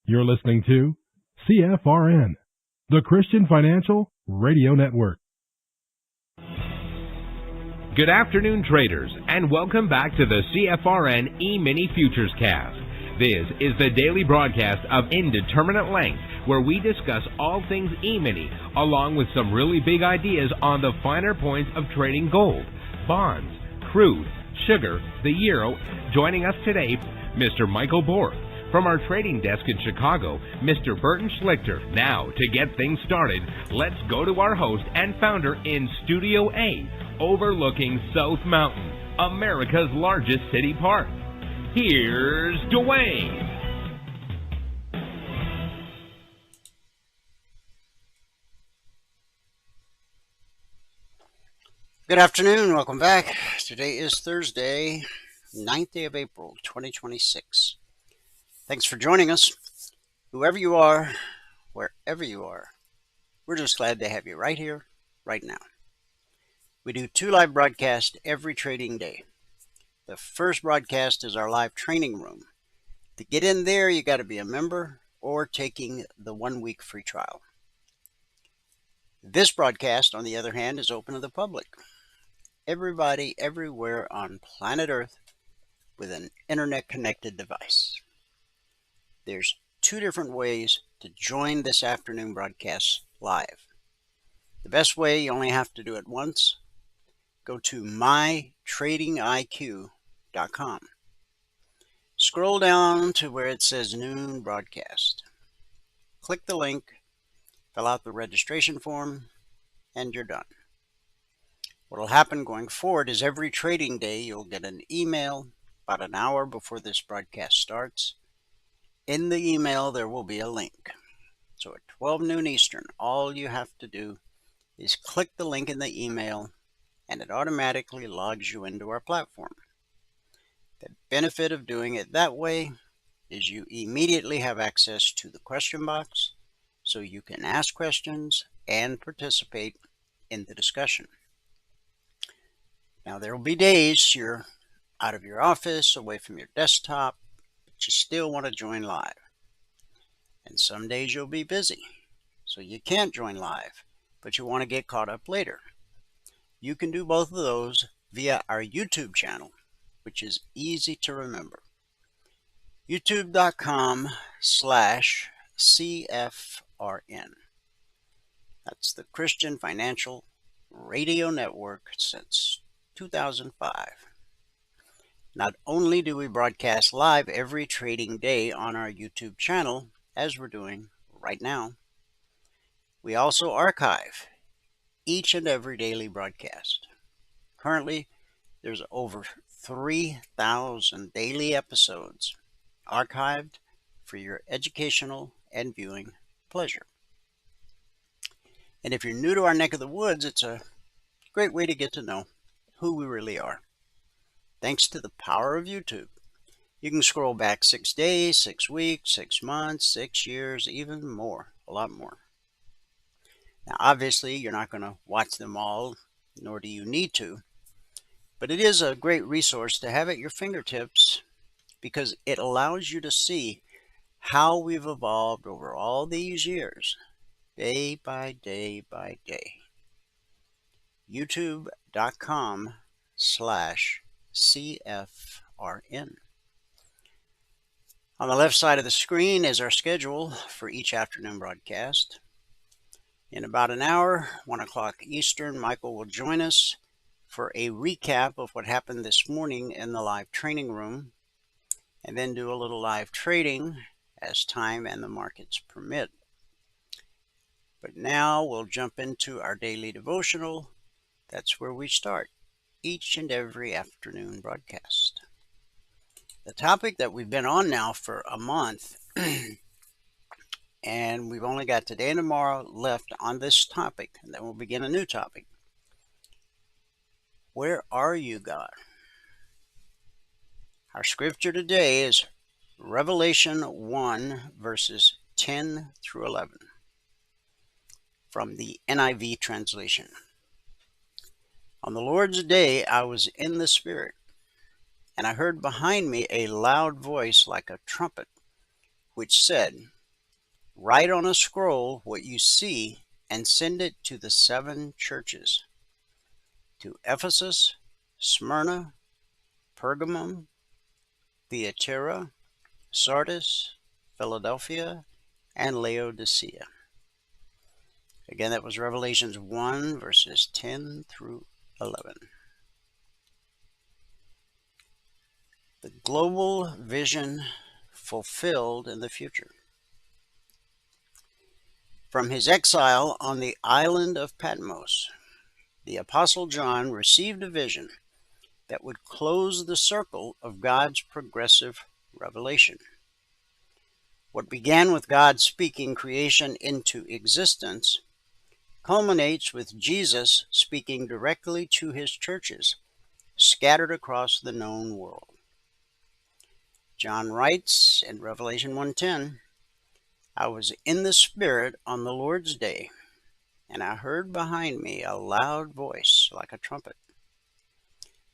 You're listening to CFRN, the Christian Financial Radio Network. Good afternoon, traders, and welcome back to the CFRN E-mini Futures Cast. This is the daily broadcast of Indeterminate Length, where we discuss all things E-mini, along with some really big ideas on the finer points of trading gold, bonds, crude, sugar, the euro. Joining us today, Mr. Michael Borg. From our trading desk in Chicago, Mr. Burton Schlichter. Now, to get things started, let's go to our host and founder in Studio A, overlooking South Mountain, America's largest city park. Here's Dwayne. Good afternoon. Welcome back. Today is Thursday, 9th day of April, 2026. Thanks for joining us. Whoever you are, wherever you are, we're just glad to have you right here, right now. We do 2 live broadcasts every trading day. The first broadcast is our live training room. To get in there, you got to be a member or taking the 1-week free trial. This broadcast, on the other hand, is open to the public. Everybody, everywhere on planet Earth with an internet-connected device. There's 2 different ways to join this afternoon broadcast live. The best way, you only have to do it once. Go to mytradingiq.com. Scroll down to where it says Noon Broadcast. Click the link, fill out the registration form, and you're done. What will happen going forward is every trading day you'll get an email about an hour before this broadcast starts. In the email, there will be a link. So at 12 noon Eastern, all you have to do is click the link in the email, and it automatically logs you into our platform. The benefit of doing it that way is you immediately have access to the question box, so you can ask questions and participate in the discussion. Now, there will be days you're out of your office, away from your desktop, you still want to join live. And some days you'll be busy, so you can't join live, but you want to get caught up later. You can do both of those via our YouTube channel, which is easy to remember. youtube.com/CFRN. That's the Christian Financial Radio Network since 2005. Not only do we broadcast live every trading day on our YouTube channel, as we're doing right now, we also archive each and every daily broadcast. Currently, there's over 3,000 daily episodes archived for your educational and viewing pleasure. And if you're new to our neck of the woods, it's a great way to get to know who we really are. Thanks to the power of YouTube, you can scroll back 6 days, 6 weeks, 6 months, 6 years, even more, a lot more. Now, obviously, you're not going to watch them all, nor do you need to, but it is a great resource to have at your fingertips because it allows you to see how we've evolved over all these years, day by day by day. youtube.com/CFRN. On the left side of the screen is our schedule for each afternoon broadcast. In about an hour, 1 o'clock Eastern, Michael will join us for a recap of what happened this morning in the live training room, and then do a little live trading as time and the markets permit. But now we'll jump into our daily devotional. That's where we start each and every afternoon broadcast. The topic that we've been on now for a month And we've only got today and tomorrow left on this topic, and then we'll begin a new topic. Where are you, God? Our scripture today is Revelation 1, verses 10 through 11, from the NIV translation. On the Lord's day I was in the Spirit, and I heard behind me a loud voice like a trumpet, which said, "Write on a scroll what you see and send it to the 7 churches, to Ephesus, Smyrna, Pergamum, Thyatira, Sardis, Philadelphia, and Laodicea." Again, that was Revelations 1, verses 10 through 11. The global vision fulfilled in the future. From his exile on the island of Patmos, the Apostle John received a vision that would close the circle of God's progressive revelation. What began with God speaking creation into existence culminates with Jesus speaking directly to his churches scattered across the known world. John writes in Revelation 1:10, "I was in the Spirit on the Lord's day, and I heard behind me a loud voice like a trumpet."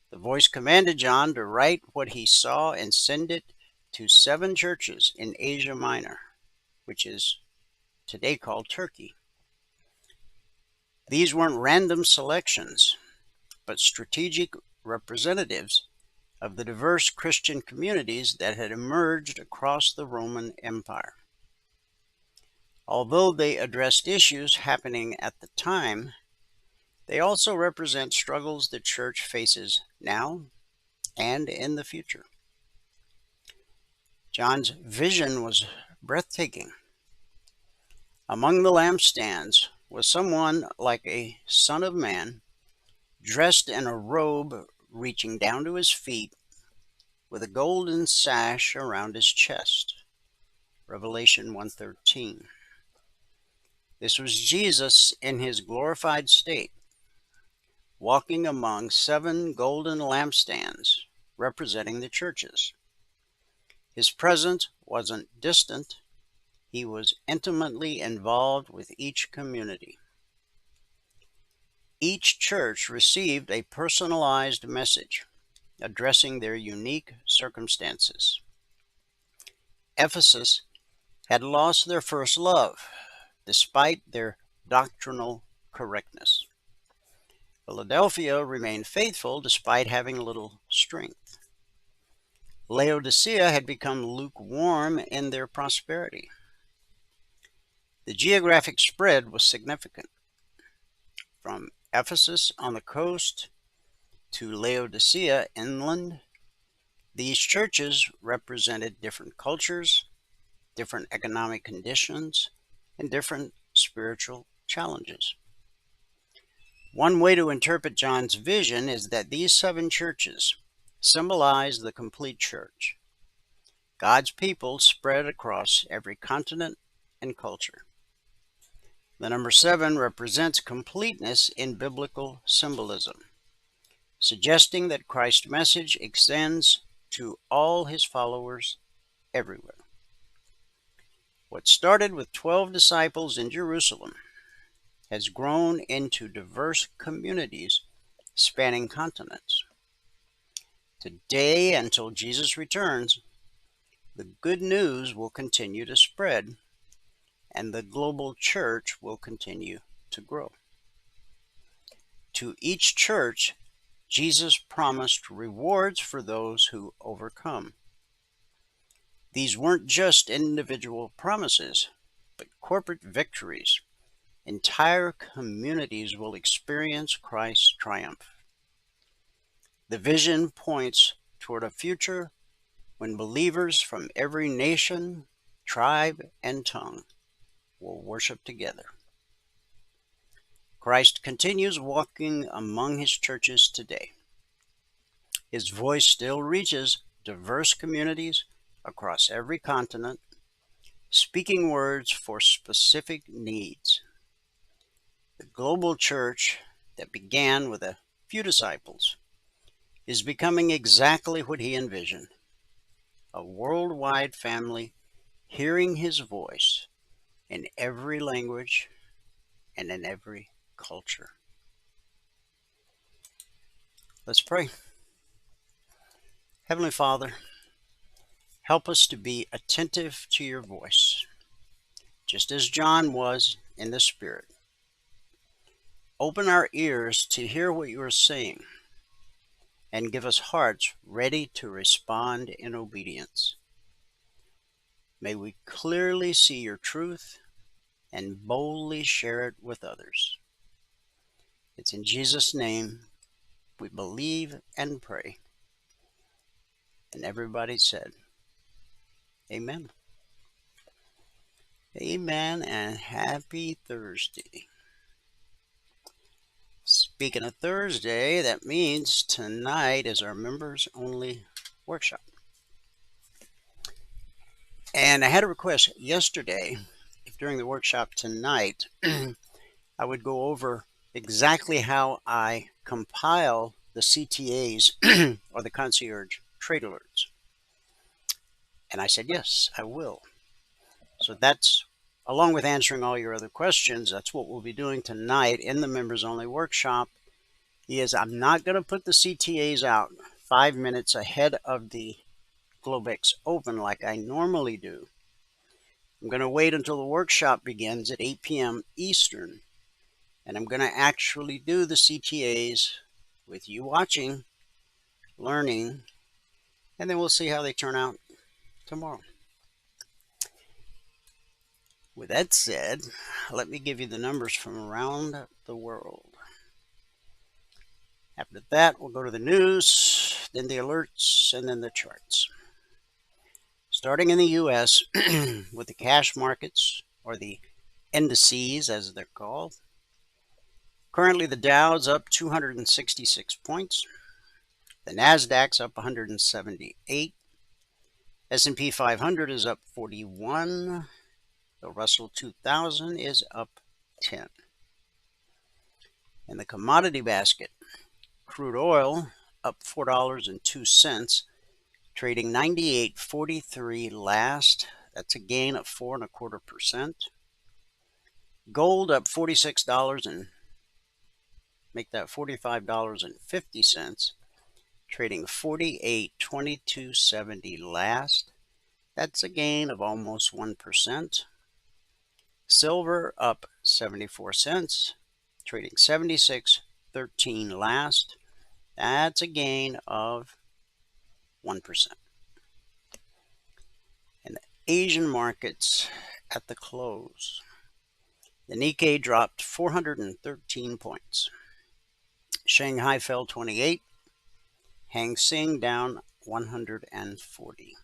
The voice commanded John to write what he saw and send it to 7 churches in Asia Minor, which is today called Turkey. These weren't random selections, but strategic representatives of the diverse Christian communities that had emerged across the Roman Empire. Although they addressed issues happening at the time, they also represent struggles the church faces now and in the future. John's vision was breathtaking. Among the lampstands was someone like a son of man, dressed in a robe reaching down to his feet, with a golden sash around his chest. Revelation 1:13. This was Jesus in his glorified state, walking among 7 golden lampstands representing the churches. His presence wasn't distant. He was intimately involved with each community. Each church received a personalized message addressing their unique circumstances. Ephesus had lost their first love, despite their doctrinal correctness. Philadelphia remained faithful despite having little strength. Laodicea had become lukewarm in their prosperity. The geographic spread was significant. From Ephesus on the coast to Laodicea inland, these churches represented different cultures, different economic conditions, and different spiritual challenges. One way to interpret John's vision is that these 7 churches symbolize the complete church, God's people spread across every continent and culture. The number 7 represents completeness in biblical symbolism, suggesting that Christ's message extends to all his followers everywhere. What started with 12 disciples in Jerusalem has grown into diverse communities spanning continents. Today, until Jesus returns, the good news will continue to spread, and the global church will continue to grow. To each church, Jesus promised rewards for those who overcome. These weren't just individual promises, but corporate victories. Entire communities will experience Christ's triumph. The vision points toward a future when believers from every nation, tribe, and tongue will worship together. Christ continues walking among his churches today. His voice still reaches diverse communities across every continent, speaking words for specific needs. The global church that began with a few disciples is becoming exactly what he envisioned: a worldwide family hearing his voice in every language and in every culture. Let's pray. Heavenly Father, help us to be attentive to your voice, just as John was in the Spirit. Open our ears to hear what you are saying, and give us hearts ready to respond in obedience. May we clearly see your truth and boldly share it with others. It's in Jesus' name we believe and pray. And everybody said, Amen. Amen, and happy Thursday. Speaking of Thursday, that means tonight is our members only workshop. And I had a request yesterday, if during the workshop tonight, I would go over exactly how I compile the CTAs or the concierge trade alerts. And I said, yes, I will. So that's, along with answering all your other questions, that's what we'll be doing tonight in the members only workshop. I'm not going to put the CTAs out 5 minutes ahead of the Globex Open like I normally do. I'm going to wait until the workshop begins at 8 p.m. Eastern, and I'm going to actually do the CTAs with you watching, learning, and then we'll see how they turn out tomorrow. With that said, let me give you the numbers from around the world. After that, we'll go to the news, then the alerts, and then the charts. Starting in the U.S. with the cash markets, or the indices as they're called. Currently the Dow's up 266 points. The Nasdaq's up 178. S&P 500 is up 41. The Russell 2000 is up 10. In the commodity basket, crude oil up $4.02, trading 98.43 last. That's a gain of 4.25%. Gold up $46 and make that $45.50, trading 48.2270 last. That's a gain of almost 1%. Silver up 74 cents, trading 76.13 last. That's a gain of 1%. In the Asian markets at the close, the Nikkei dropped 413 points. Shanghai fell 28. Hang Seng down 140.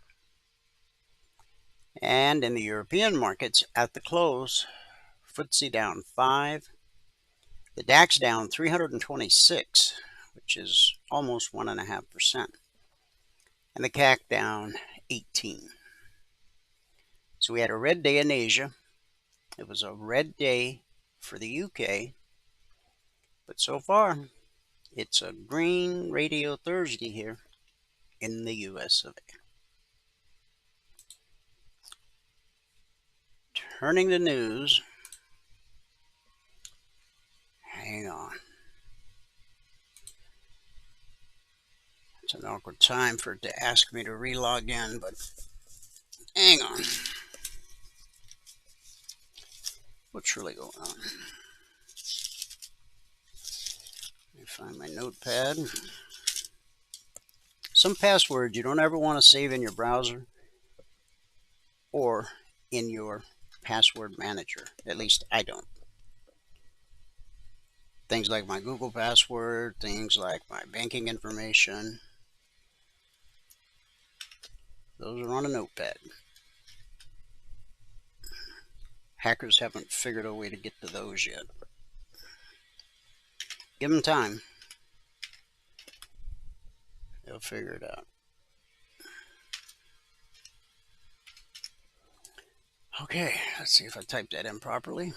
And in the European markets at the close, FTSE down 5. The DAX down 326, which is almost 1.5%. And the CAC down 18. So we had a red day in Asia. It was a red day for the UK. But so far, it's a green radio Thursday here in the US of A. Turning to news. Hang on. It's an awkward time for it to ask me to relog in, but hang on. What's really going on? Let me find my notepad. Some passwords you don't ever want to save in your browser or in your password manager. At least I don't. Things like my Google password, things like my banking information. Those are on a notepad. Hackers haven't figured a way to get to those yet. Give them time. They'll figure it out. Okay, let's see if I typed that in properly.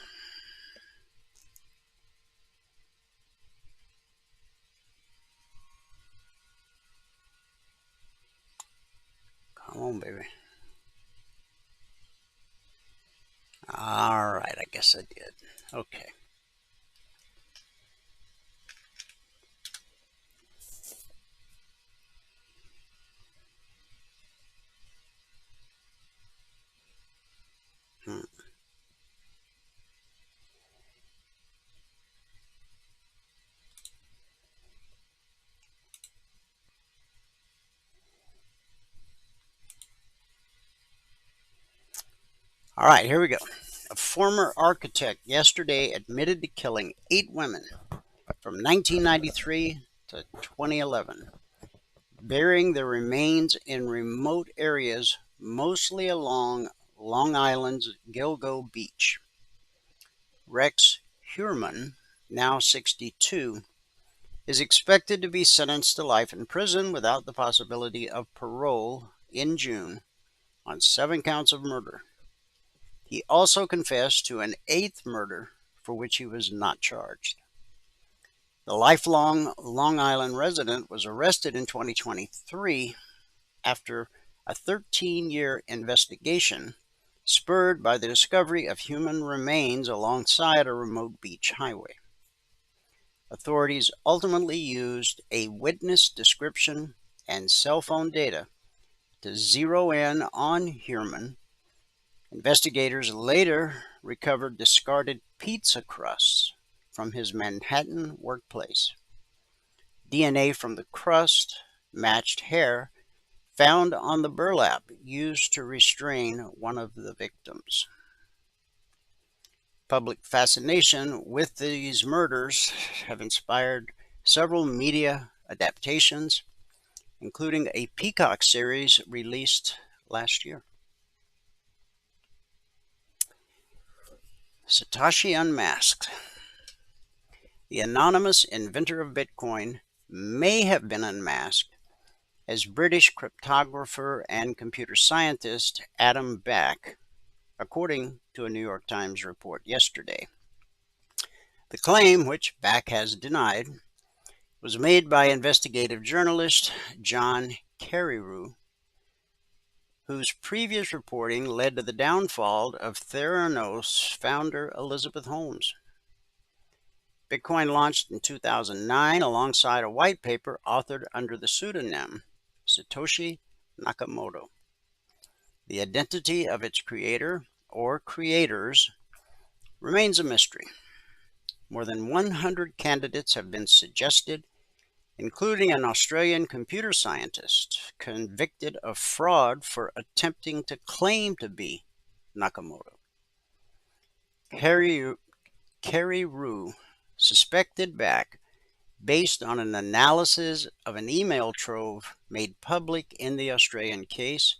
Come on, baby. All right, I guess I did. Okay. Hmm. All right, here we go. A former architect yesterday admitted to killing 8 women from 1993 to 2011, burying their remains in remote areas, mostly along Long Island's Gilgo Beach. Rex Heuermann, now 62, is expected to be sentenced to life in prison without the possibility of parole in June on 7 counts of murder. He also confessed to an 8th murder for which he was not charged. The lifelong Long Island resident was arrested in 2023 after a 13-year investigation spurred by the discovery of human remains alongside a remote beach highway. Authorities ultimately used a witness description and cell phone data to zero in on Heuermann. Investigators later recovered discarded pizza crusts from his Manhattan workplace. DNA from the crust matched hair found on the burlap used to restrain one of the victims. Public fascination with these murders have inspired several media adaptations, including a Peacock series released last year. Satoshi Unmasked. The anonymous inventor of Bitcoin may have been unmasked as British cryptographer and computer scientist Adam Back, according to a New York Times report yesterday. The claim, which Back has denied, was made by investigative journalist John Carreyrou, whose previous reporting led to the downfall of Theranos founder Elizabeth Holmes. Bitcoin launched in 2009 alongside a white paper authored under the pseudonym Satoshi Nakamoto. The identity of its creator or creators remains a mystery. More than 100 candidates have been suggested, including an Australian computer scientist convicted of fraud for attempting to claim to be Nakamoto. Carreyrou suspected Back based on an analysis of an email trove made public in the Australian case,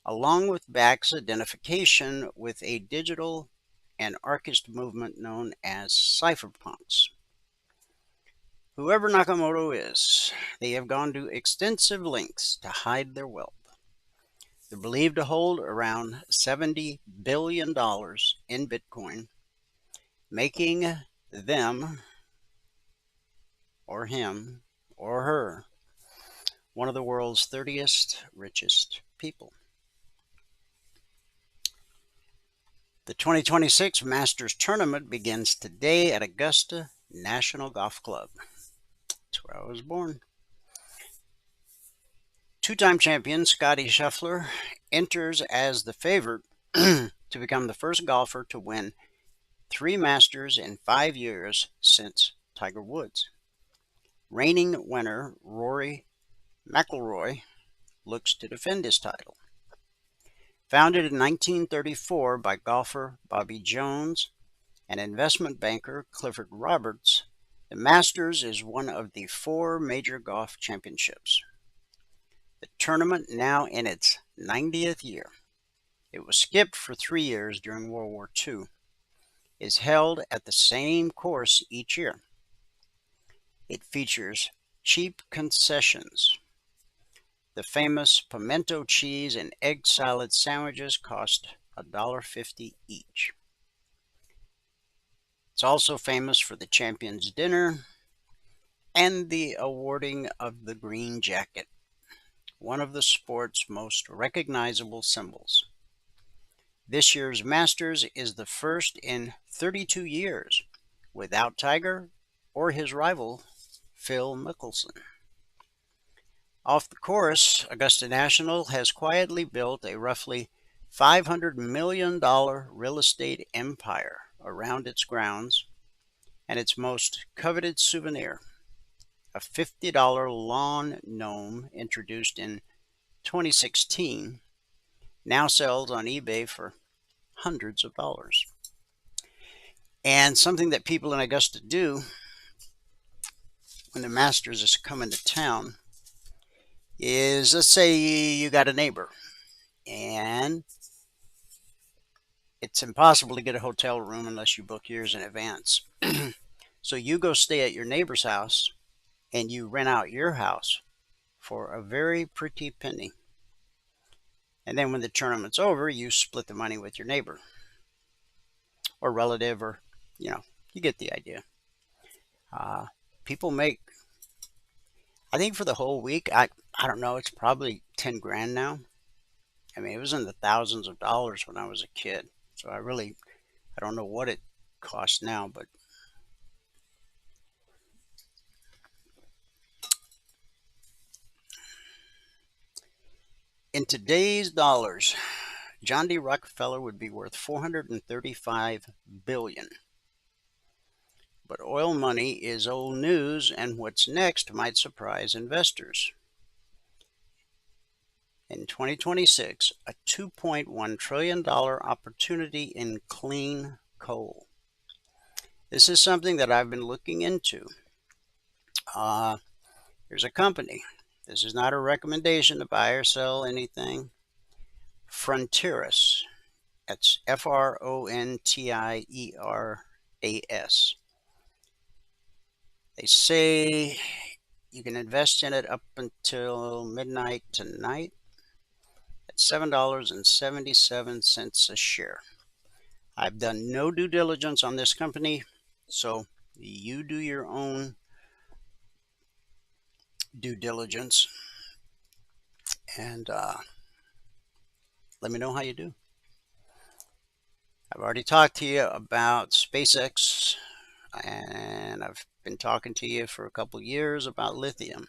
along with Back's identification with a digital anarchist movement known as cypherpunks. Whoever Nakamoto is, they have gone to extensive lengths to hide their wealth. They're believed to hold around $70 billion in Bitcoin, making them, or him, or her, one of the world's 30th richest people. The 2026 Masters Tournament begins today at Augusta National Golf Club. That's where I was born. Two-time champion Scottie Scheffler enters as the favorite to become the first golfer to win 3 Masters in 5 years since Tiger Woods. Reigning winner Rory McIlroy looks to defend his title. Founded in 1934 by golfer Bobby Jones and investment banker Clifford Roberts, the Masters is one of the 4 major golf championships. The tournament, now in its 90th year, it was skipped for 3 years during World War II, is held at the same course each year. It features cheap concessions. The famous pimento cheese and egg salad sandwiches cost $1.50 each. It's also famous for the Champions Dinner and the awarding of the green jacket, one of the sport's most recognizable symbols. This year's Masters is the first in 32 years without Tiger or his rival, Phil Mickelson. Off the course, Augusta National has quietly built a roughly $500 million real estate empire around its grounds, and its most coveted souvenir, a $50 lawn gnome introduced in 2016, now sells on eBay for hundreds of dollars. And something that people in Augusta do when the Masters is coming to town is, let's say you got a neighbor and it's impossible to get a hotel room unless you book years in advance. So you go stay at your neighbor's house and you rent out your house for a very pretty penny. And then when the tournament's over, you split the money with your neighbor or relative, or, you get the idea. People make, I think for the whole week, I don't know, it's probably 10 grand now. I mean, it was in the thousands of dollars when I was a kid. So I don't know what it costs now, but in today's dollars, John D. Rockefeller would be worth $435 billion. But oil money is old news, and what's next might surprise investors. In 2026, a $2.1 trillion opportunity in clean coal. This is something that I've been looking into. There's a company. This is not a recommendation to buy or sell anything. Frontieras. That's Frontieras. They say you can invest in it up until midnight tonight at $7.77 a share. I've done no due diligence on this company, so you do your own due diligence and let me know how you do. I've already talked to you about SpaceX, and I've been talking to you for a couple years about lithium.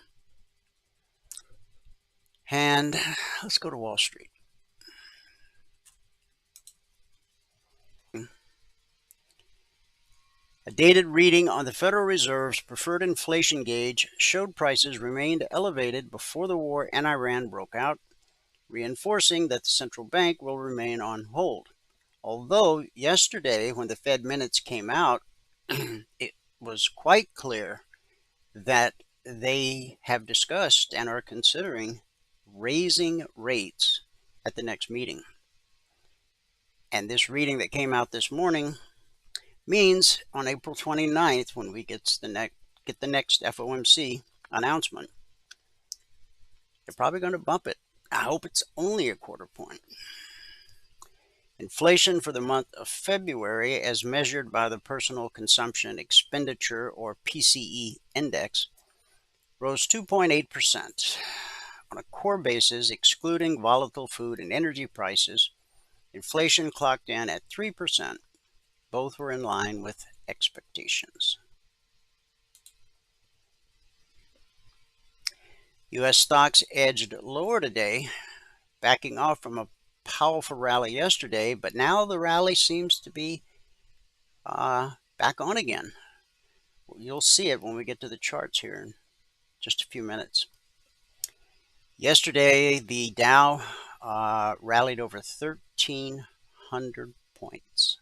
And let's go to Wall Street. A dated reading on the Federal Reserve's preferred inflation gauge showed prices remained elevated before the war in Iran broke out, reinforcing that the central bank will remain on hold. Although yesterday, when the Fed minutes came out, it was quite clear that they have discussed and are considering raising rates at the next meeting. And this reading that came out this morning means on April 29th, when we get the next FOMC announcement, they're probably going to bump it. I hope it's only a quarter point. Inflation for the month of February, as measured by the Personal Consumption Expenditure, or PCE index, rose 2.8%. On a core basis, excluding volatile food and energy prices, inflation clocked in at 3%. Both were in line with expectations. U.S. stocks edged lower today, backing off from a powerful rally yesterday, but now the rally seems to be back on again. You'll see it when we get to the charts here in just a few minutes. Yesterday, the Dow rallied over 1,300 points.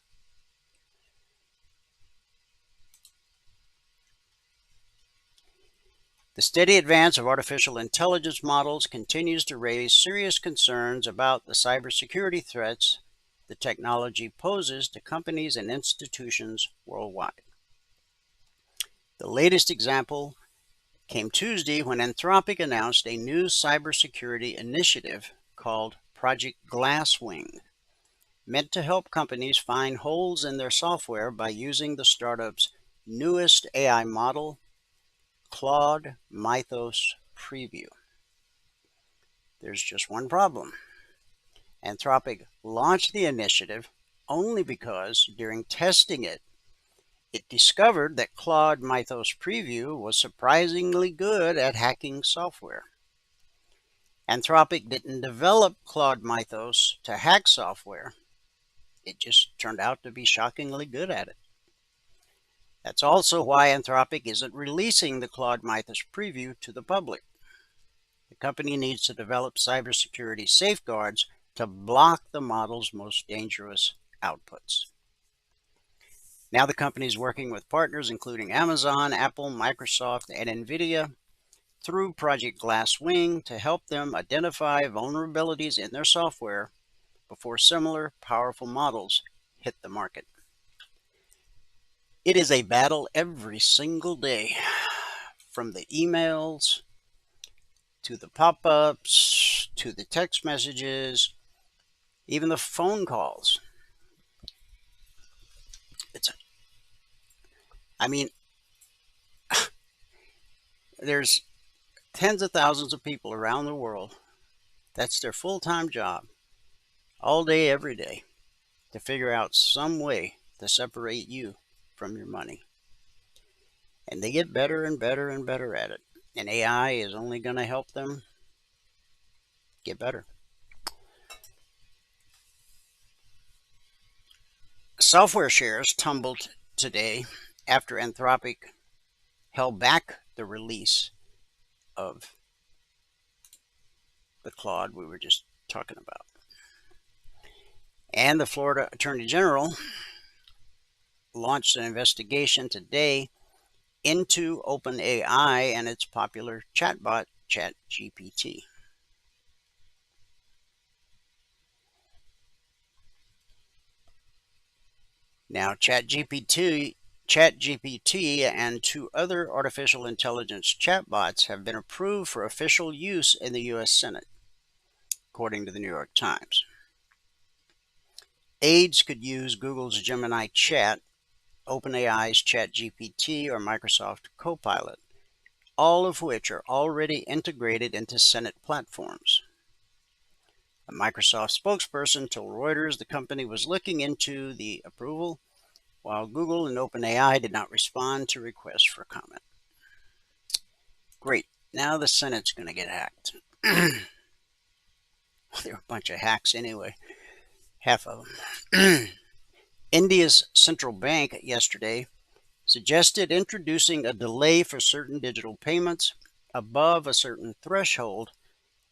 The steady advance of artificial intelligence models continues to raise serious concerns about the cybersecurity threats the technology poses to companies and institutions worldwide. The latest example came Tuesday when Anthropic announced a new cybersecurity initiative called Project Glasswing. meant to help companies find holes in their software by using the startup's newest AI model, Claude Mythos Preview. There's just one problem. Anthropic launched the initiative only because during testing it discovered that Claude Mythos Preview was surprisingly good at hacking software. Anthropic didn't develop Claude Mythos to hack software. It just turned out to be shockingly good at it. That's also why Anthropic isn't releasing the Claude Mythos Preview to the public. The company needs to develop cybersecurity safeguards to block the model's most dangerous outputs. Now the company is working with partners including Amazon, Apple, Microsoft, and NVIDIA through Project Glasswing to help them identify vulnerabilities in their software before similar powerful models hit the market. It is a battle every single day, from the emails to the pop-ups to the text messages, even the phone calls. There's tens of thousands of people around the world. That's their full-time job, all day, every day, to figure out some way to separate you from your money. And they get better and better and better at it. And AI is only going to help them get better. Software shares tumbled today after Anthropic held back the release of the Claude we were just talking about. And the Florida Attorney General launched an investigation today into OpenAI and its popular chatbot, ChatGPT. Now, ChatGPT and two other artificial intelligence chatbots have been approved for official use in the U.S. Senate, according to the New York Times. Aides could use Google's Gemini Chat, OpenAI's ChatGPT, or Microsoft Copilot, all of which are already integrated into Senate platforms. A Microsoft spokesperson told Reuters the company was looking into the approval, while Google and OpenAI did not respond to requests for comment. Great. Now the Senate's going to get hacked. They're a bunch of hacks anyway. Half of them. India's central bank yesterday suggested introducing a delay for certain digital payments above a certain threshold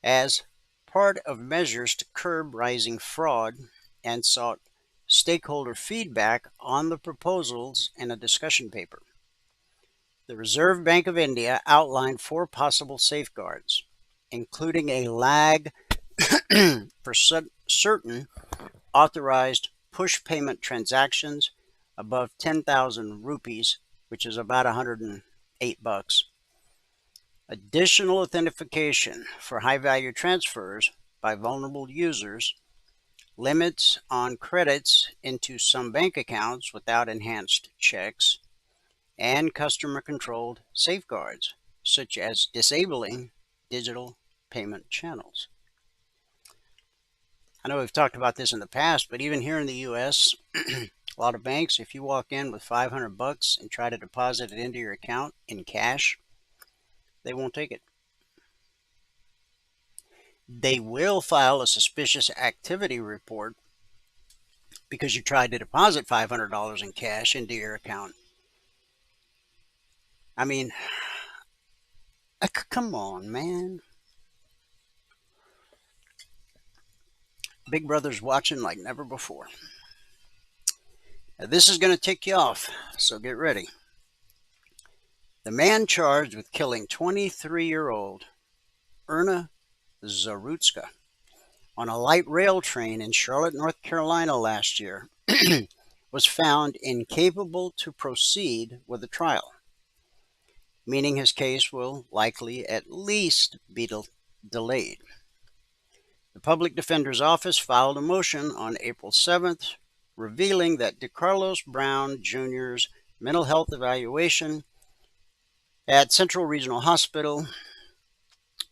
as part of measures to curb rising fraud, and sought stakeholder feedback on the proposals in a discussion paper. The Reserve Bank of India outlined 4 possible safeguards, including a lag for certain authorized push payment transactions above 10,000 rupees, which is about $108, additional authentication for high-value transfers by vulnerable users, limits on credits into some bank accounts without enhanced checks, and customer-controlled safeguards, such as disabling digital payment channels. I know we've talked about this in the past, but even here in the U.S., a lot of banks, if you walk in with $500 and try to deposit it into your account in cash, they won't take it. They will file a suspicious activity report because you tried to deposit $500 in cash into your account. I mean, come on, man. Big Brother's watching like never before. Now, this is going to tick you off, so get ready. The man charged with killing 23-year-old Erna Zarutska on a light rail train in Charlotte, North Carolina last year was found incapable to proceed with the trial, meaning his case will likely at least be delayed. The Public Defender's Office filed a motion on April 7th, revealing that DeCarlos Brown Jr.'s mental health evaluation at Central Regional Hospital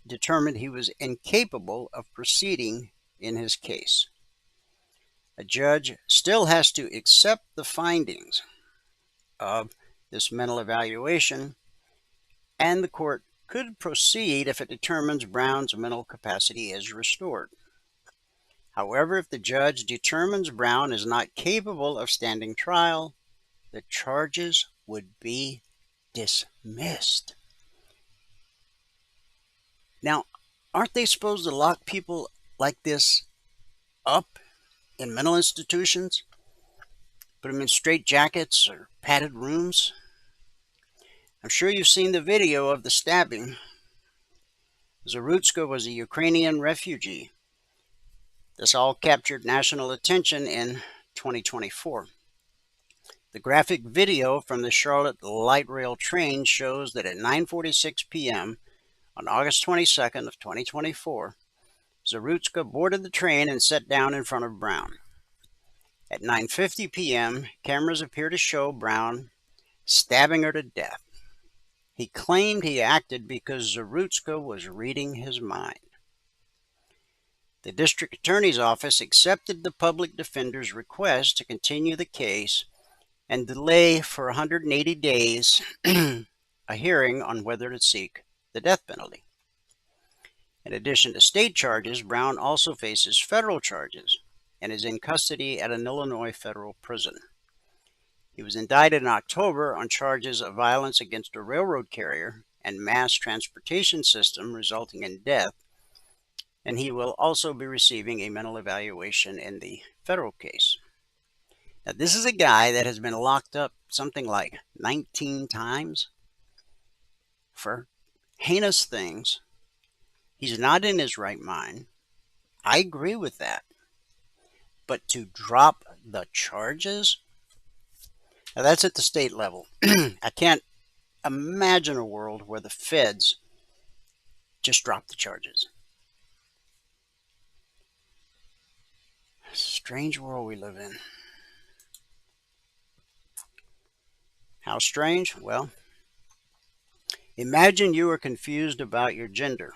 determined he was incapable of proceeding in his case. A judge still has to accept the findings of this mental evaluation, and the court could proceed if it determines Brown's mental capacity is restored. However, if the judge determines Brown is not capable of standing trial, the charges would be dismissed. Now, aren't they supposed to lock people like this up in mental institutions? Put them in straitjackets or padded rooms? I'm sure you've seen the video of the stabbing. Zarutska was a Ukrainian refugee. This all captured national attention in 2024. The graphic video from the Charlotte light rail train shows that at 9:46 p.m. on August 22nd of 2024, Zarutska boarded the train and sat down in front of Brown. At 9:50 p.m., cameras appear to show Brown stabbing her to death. He claimed he acted because Zarutska was reading his mind. The district attorney's office accepted the public defender's request to continue the case and delay for 180 days a hearing on whether to seek the death penalty. In addition to state charges, Brown also faces federal charges and is in custody at an Illinois federal prison. He was indicted in October on charges of violence against a railroad carrier and mass transportation system resulting in death, and he will also be receiving a mental evaluation in the federal case. Now, this is a guy that has been locked up something like 19 times for heinous things. He's not in his right mind. I agree with that. But to drop the charges? Now, that's at the state level. I can't imagine a world where the feds just drop the charges. Strange world we live in. How strange? Well, imagine you are confused about your gender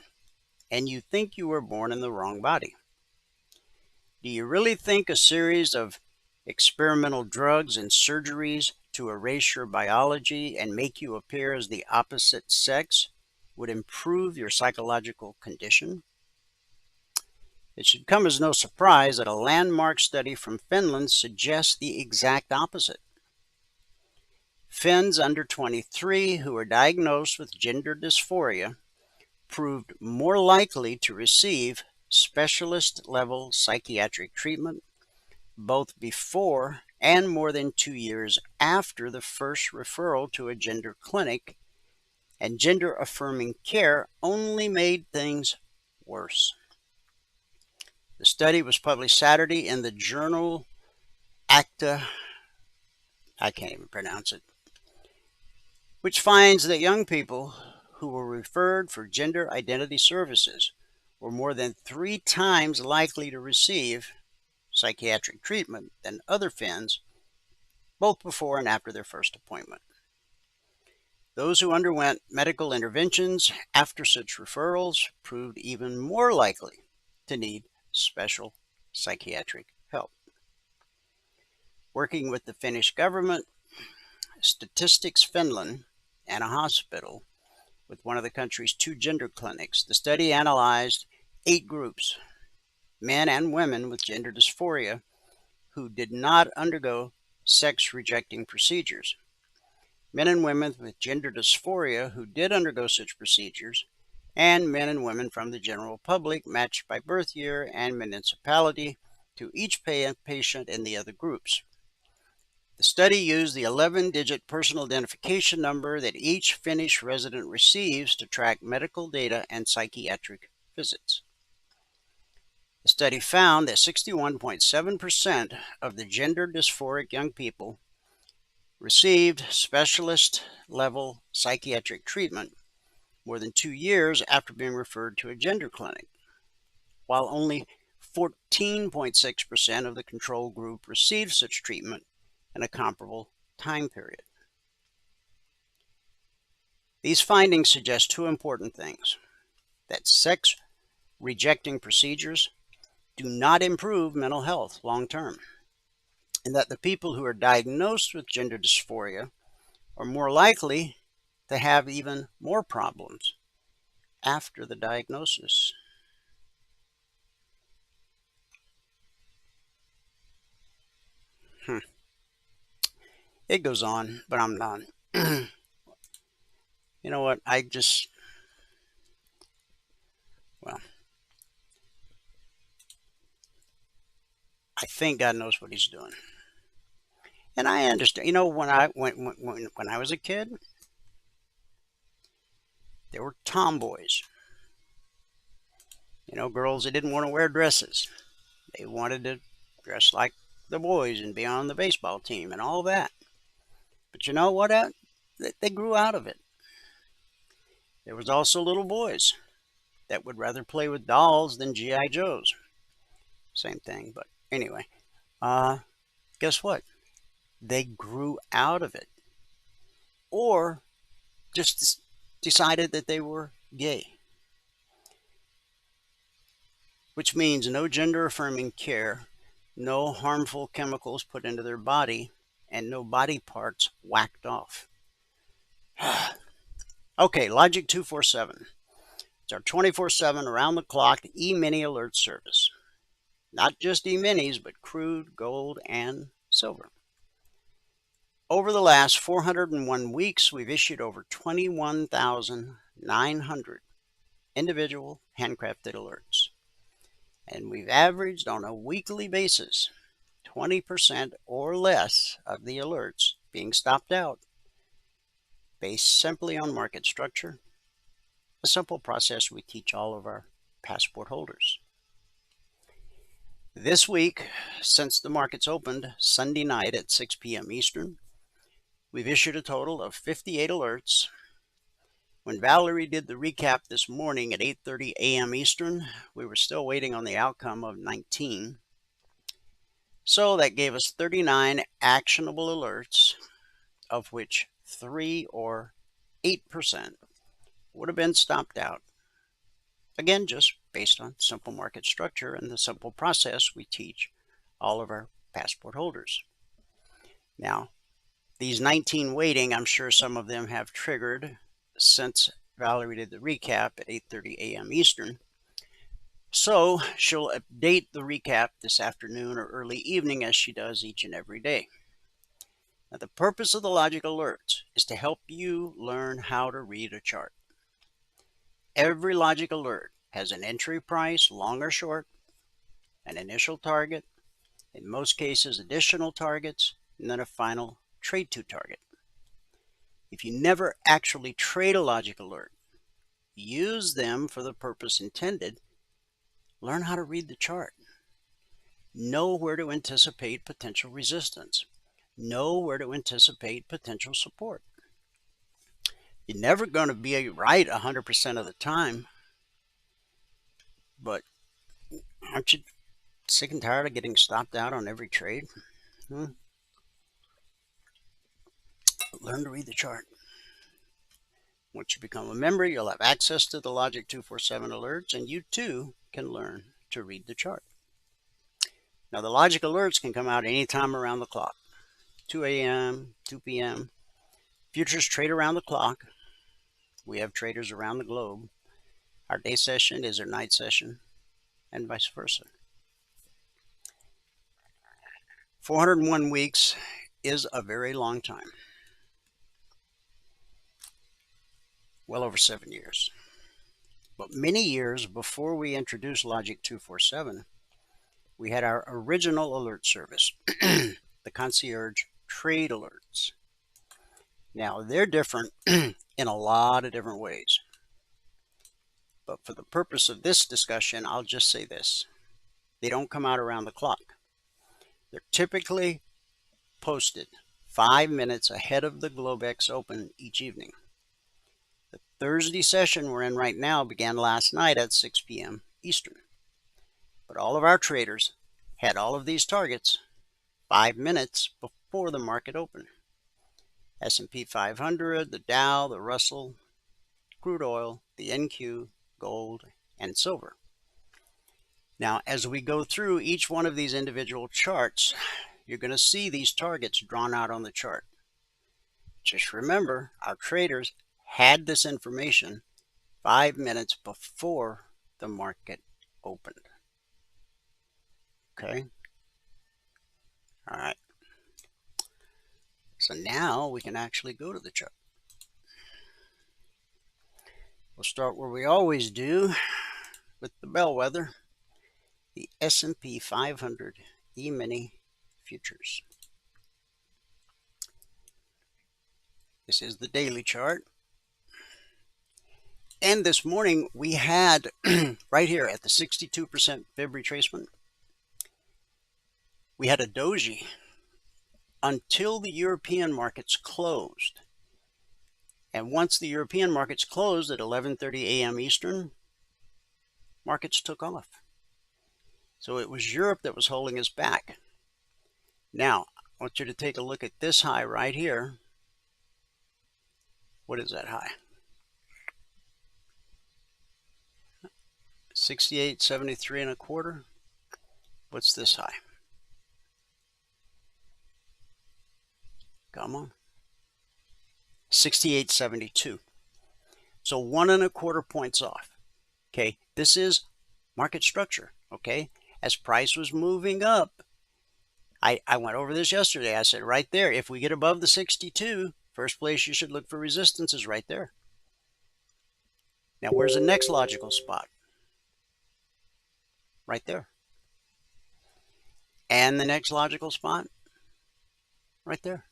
and you think you were born in the wrong body. Do you really think a series of experimental drugs and surgeries to erase your biology and make you appear as the opposite sex would improve your psychological condition? It should come as no surprise that a landmark study from Finland suggests the exact opposite. Finns under 23 who were diagnosed with gender dysphoria proved more likely to receive specialist-level psychiatric treatment both before and more than 2 years after the first referral to a gender clinic, and gender-affirming care only made things worse. The study was published Saturday in the journal Acta, I can't even pronounce it, which finds that young people who were referred for gender identity services were more than 3 times likely to receive psychiatric treatment than other Finns, both before and after their first appointment. Those who underwent medical interventions after such referrals proved even more likely to need special psychiatric help. Working with the Finnish government, Statistics Finland, and a hospital with one of the country's 2 gender clinics, the study analyzed 8 groups, men and women with gender dysphoria, who did not undergo sex-rejecting procedures. Men and women with gender dysphoria who did undergo such procedures, and men and women from the general public matched by birth year and municipality to each patient in the other groups. The study used the 11-digit personal identification number that each Finnish resident receives to track medical data and psychiatric visits. The study found that 61.7% of the gender dysphoric young people received specialist-level psychiatric treatment more than 2 years after being referred to a gender clinic, while only 14.6% of the control group received such treatment in a comparable time period. These findings suggest two important things: that sex-rejecting procedures do not improve mental health long term, and that the people who are diagnosed with gender dysphoria are more likely to have even more problems after the diagnosis. It goes on, but I'm done. You know what? Well, I think God knows what he's doing. And I understand. You know, when I was a kid, there were tomboys. You know, girls that didn't want to wear dresses. They wanted to dress like the boys and be on the baseball team and all that. But you know what? They grew out of it. There was also little boys that would rather play with dolls than G.I. Joes. Same thing, but anyway. Guess what? They grew out of it. Or just decided that they were gay. Which means no gender-affirming care, no harmful chemicals put into their body, and no body parts whacked off. Okay, Logic 247. It's our 24/7 around-the-clock E-mini alert service. Not just E-minis, but crude, gold, and silver. Over the last 401 weeks, we've issued over 21,900 individual handcrafted alerts. And we've averaged on a weekly basis 20% or less of the alerts being stopped out based simply on market structure, a simple process we teach all of our passport holders. This week, since the markets opened Sunday night at 6 p.m. Eastern, we've issued a total of 58 alerts. When Valerie did the recap this morning at 8:30 a.m. Eastern, we were still waiting on the outcome of 19. So that gave us 39 actionable alerts, of which 3 or 8% would have been stopped out. Again, just based on simple market structure and the simple process we teach all of our passport holders. Now, these 19 waiting, I'm sure some of them have triggered since Valerie did the recap at 8:30 a.m. Eastern. So she'll update the recap this afternoon or early evening as she does each and every day. Now, the purpose of the Logic Alerts is to help you learn how to read a chart. Every Logic Alert has an entry price, long or short, an initial target, in most cases additional targets, and then a final trade to target. If you never actually trade a Logic Alert, use them for the purpose intended, learn how to read the chart. Know where to anticipate potential resistance. Know where to anticipate potential support. You're never going to be right 100% of the time, but aren't you sick and tired of getting stopped out on every trade? Learn to read the chart. Once you become a member, you'll have access to the Logic 247 alerts, and you too can learn to read the chart. Now, the Logic Alerts can come out anytime around the clock. 2 a.m., 2 p.m. Futures trade around the clock. We have traders around the globe. Our day session is their night session, and vice versa. 401 weeks is a very long time. Well over 7 years. But many years before we introduced Logic 247, we had our original alert service, the concierge trade alerts. Now, they're different in a lot of different ways. But for the purpose of this discussion, I'll just say this. They don't come out around the clock. They're typically posted 5 minutes ahead of the Globex open each evening. The Thursday session we're in right now began last night at 6 p.m. Eastern. But all of our traders had all of these targets 5 minutes before the market opened. S&P 500, the Dow, the Russell, crude oil, the NQ, gold, and silver. Now, as we go through each one of these individual charts, you're going to see these targets drawn out on the chart. Just remember, our traders had this information 5 minutes before the market opened. Okay? All right. So now we can actually go to the chart. We'll start where we always do with the bellwether, the S&P 500 E-mini futures. This is the daily chart. And this morning we had right here at the 62% fib retracement, we had a doji until the European markets closed. And once the European markets closed at 11:30 a.m. Eastern, markets took off. So it was Europe that was holding us back. Now, I want you to take a look at this high right here. What is that high? 68.73 and a quarter. What's this high? Come on. 68.72. So 1 1/4 points off. Okay, this is market structure. Okay, as price was moving up, I went over this yesterday. I said right there, if we get above the 62, first place you should look for resistance is right there. Now, where's the next logical spot? Right there. And the next logical spot? Right there.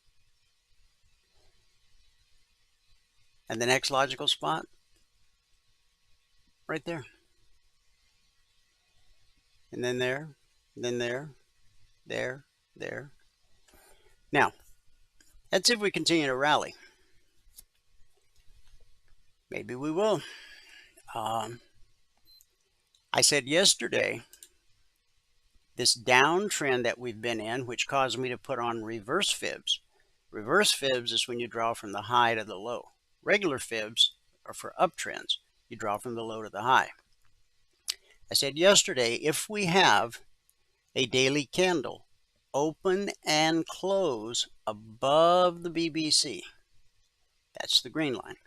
And the next logical spot? Right there. And then there, then there, there. Now, that's if we continue to rally. Maybe we will. I said yesterday, this downtrend that we've been in, which caused me to put on reverse fibs. Reverse fibs is when you draw from the high to the low. Regular fibs are for uptrends. You draw from the low to the high. I said yesterday, if we have a daily candle open and close above the BBC, that's the green line,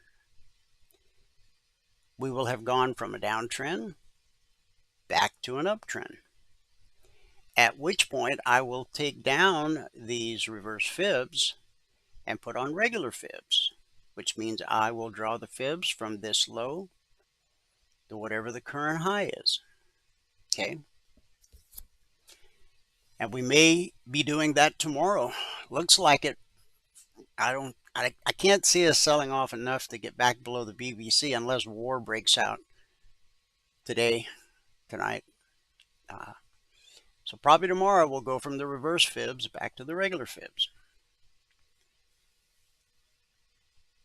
we will have gone from a downtrend back to an uptrend. At which point I will take down these reverse fibs and put on regular fibs, which means I will draw the fibs from this low to whatever the current high is. Okay. And we may be doing that tomorrow. Looks like it. I can't see us selling off enough to get back below the BBC unless war breaks out today, tonight. So probably tomorrow we'll go from the reverse fibs back to the regular fibs,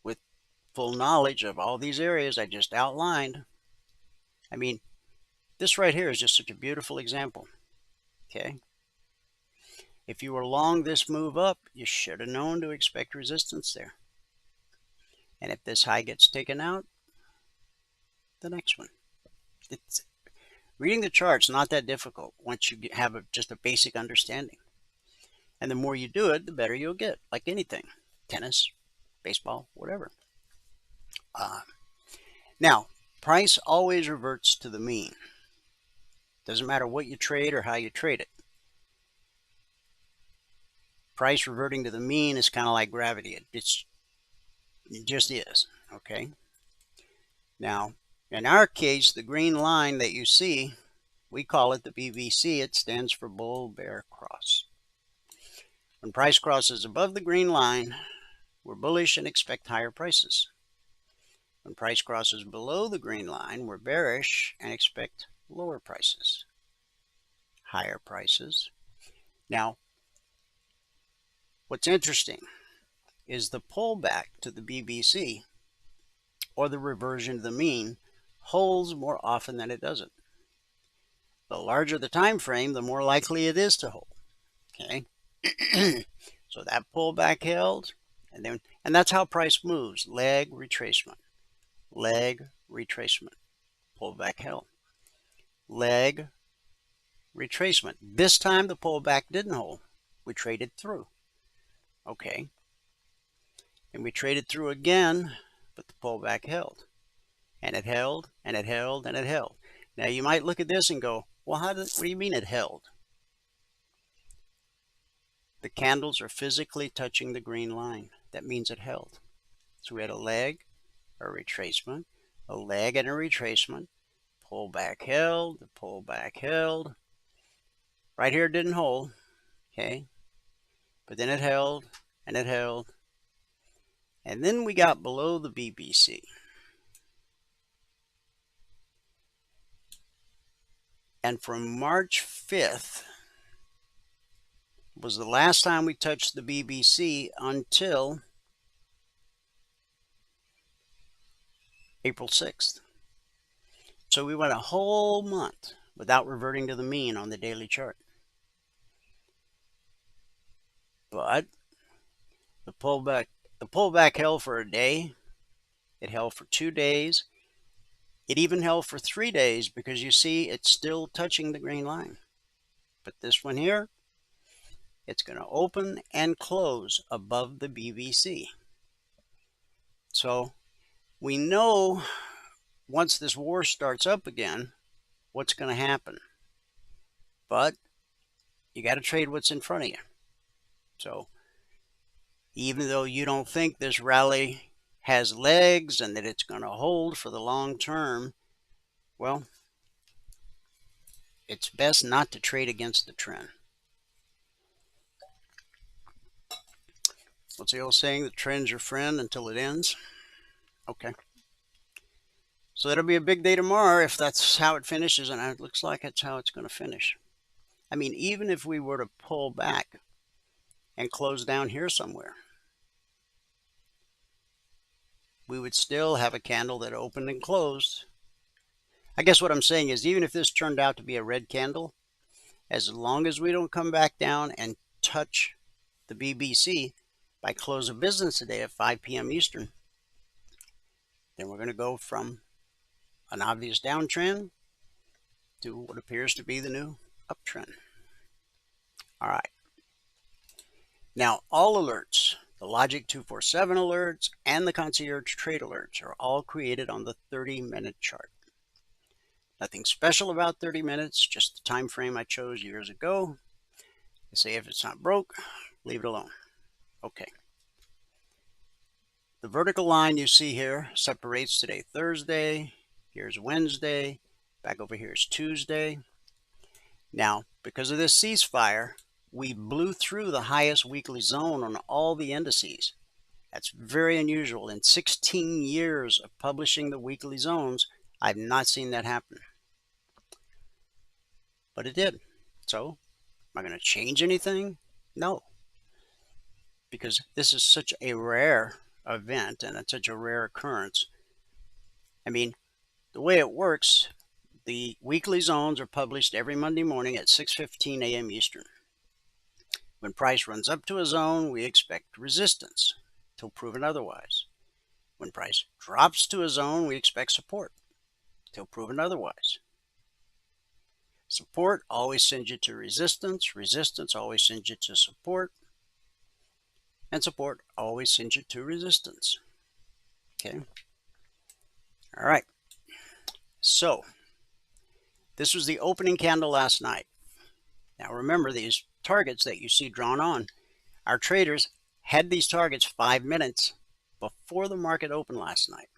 with full knowledge of all these areas I just outlined. I mean, this right here is just such a beautiful example. Okay. If you were long this move up, you should have known to expect resistance there. And if this high gets taken out, the next one. Reading the chart's not that difficult once you have just a basic understanding. And the more you do it, the better you'll get, like anything. Tennis, baseball, whatever. Now, price always reverts to the mean. Doesn't matter what you trade or how you trade it. Price reverting to the mean is kind of like gravity. It just is, okay? Now, in our case, the green line that you see, we call it the BBC. It stands for bull bear cross. When price crosses above the green line, we're bullish and expect higher prices. When price crosses below the green line, we're bearish and expect lower prices, higher prices. Now, what's interesting is the pullback to the BBC, or the reversion to the mean, holds more often than it doesn't. The larger the time frame, the more likely it is to hold. Okay. So that pullback held, and that's how price moves. Leg retracement, leg retracement, pullback held, leg retracement. This time the pullback didn't hold. We traded through. Okay. And we traded through again, but the pullback held. And it held, and it held, and it held. Now you might look at this and go, well, what do you mean it held? The candles are physically touching the green line. That means it held. So we had a leg, a retracement, a leg and a retracement. Pullback held, the pullback held. Right here it didn't hold, okay? But then it held, and it held. And then we got below the BBC. And from March 5th was the last time we touched the BBC until April 6th. So we went a whole month without reverting to the mean on the daily chart. But the pullback held for a day. It held for 2 days. It even held for 3 days because you see it's still touching the green line. But this one here, it's going to open and close above the BBC. So we know once this war starts up again, what's going to happen. But you got to trade what's in front of you. So even though you don't think this rally has legs and that it's going to hold for the long term, well, it's best not to trade against the trend. What's the old saying? The trend's your friend until it ends. Okay. So that'll be a big day tomorrow if that's how it finishes, and it looks like it's how it's going to finish. I mean, even if we were to pull back and close down here somewhere, we would still have a candle that opened and closed. I guess what I'm saying is, even if this turned out to be a red candle, as long as we don't come back down and touch the BBC by close of business today at 5 p.m. Eastern, then we're going to go from an obvious downtrend to what appears to be the new uptrend. All right. Now, all alerts, the Logic 247 alerts and the Concierge Trade alerts are all created on the 30-minute chart. Nothing special about 30 minutes, just the time frame I chose years ago. I say if it's not broke, leave it alone. Okay. The vertical line you see here separates today Thursday. Here's Wednesday. Back over here is Tuesday. Now, because of this ceasefire, we blew through the highest weekly zone on all the indices. That's very unusual. In 16 years of publishing the weekly zones, I've not seen that happen. But it did. So, am I going to change anything? No. Because this is such a rare event and it's such a rare occurrence. I mean, the way it works, the weekly zones are published every Monday morning at 6:15 a.m. Eastern. When price runs up to a zone, we expect resistance till proven otherwise. When price drops to a zone, we expect support till proven otherwise. Support always sends you to resistance. Resistance always sends you to support. And support always sends you to resistance. Okay. All right. So, this was the opening candle last night. Now remember, these targets that you see drawn on, our traders had these targets 5 minutes before the market opened last night.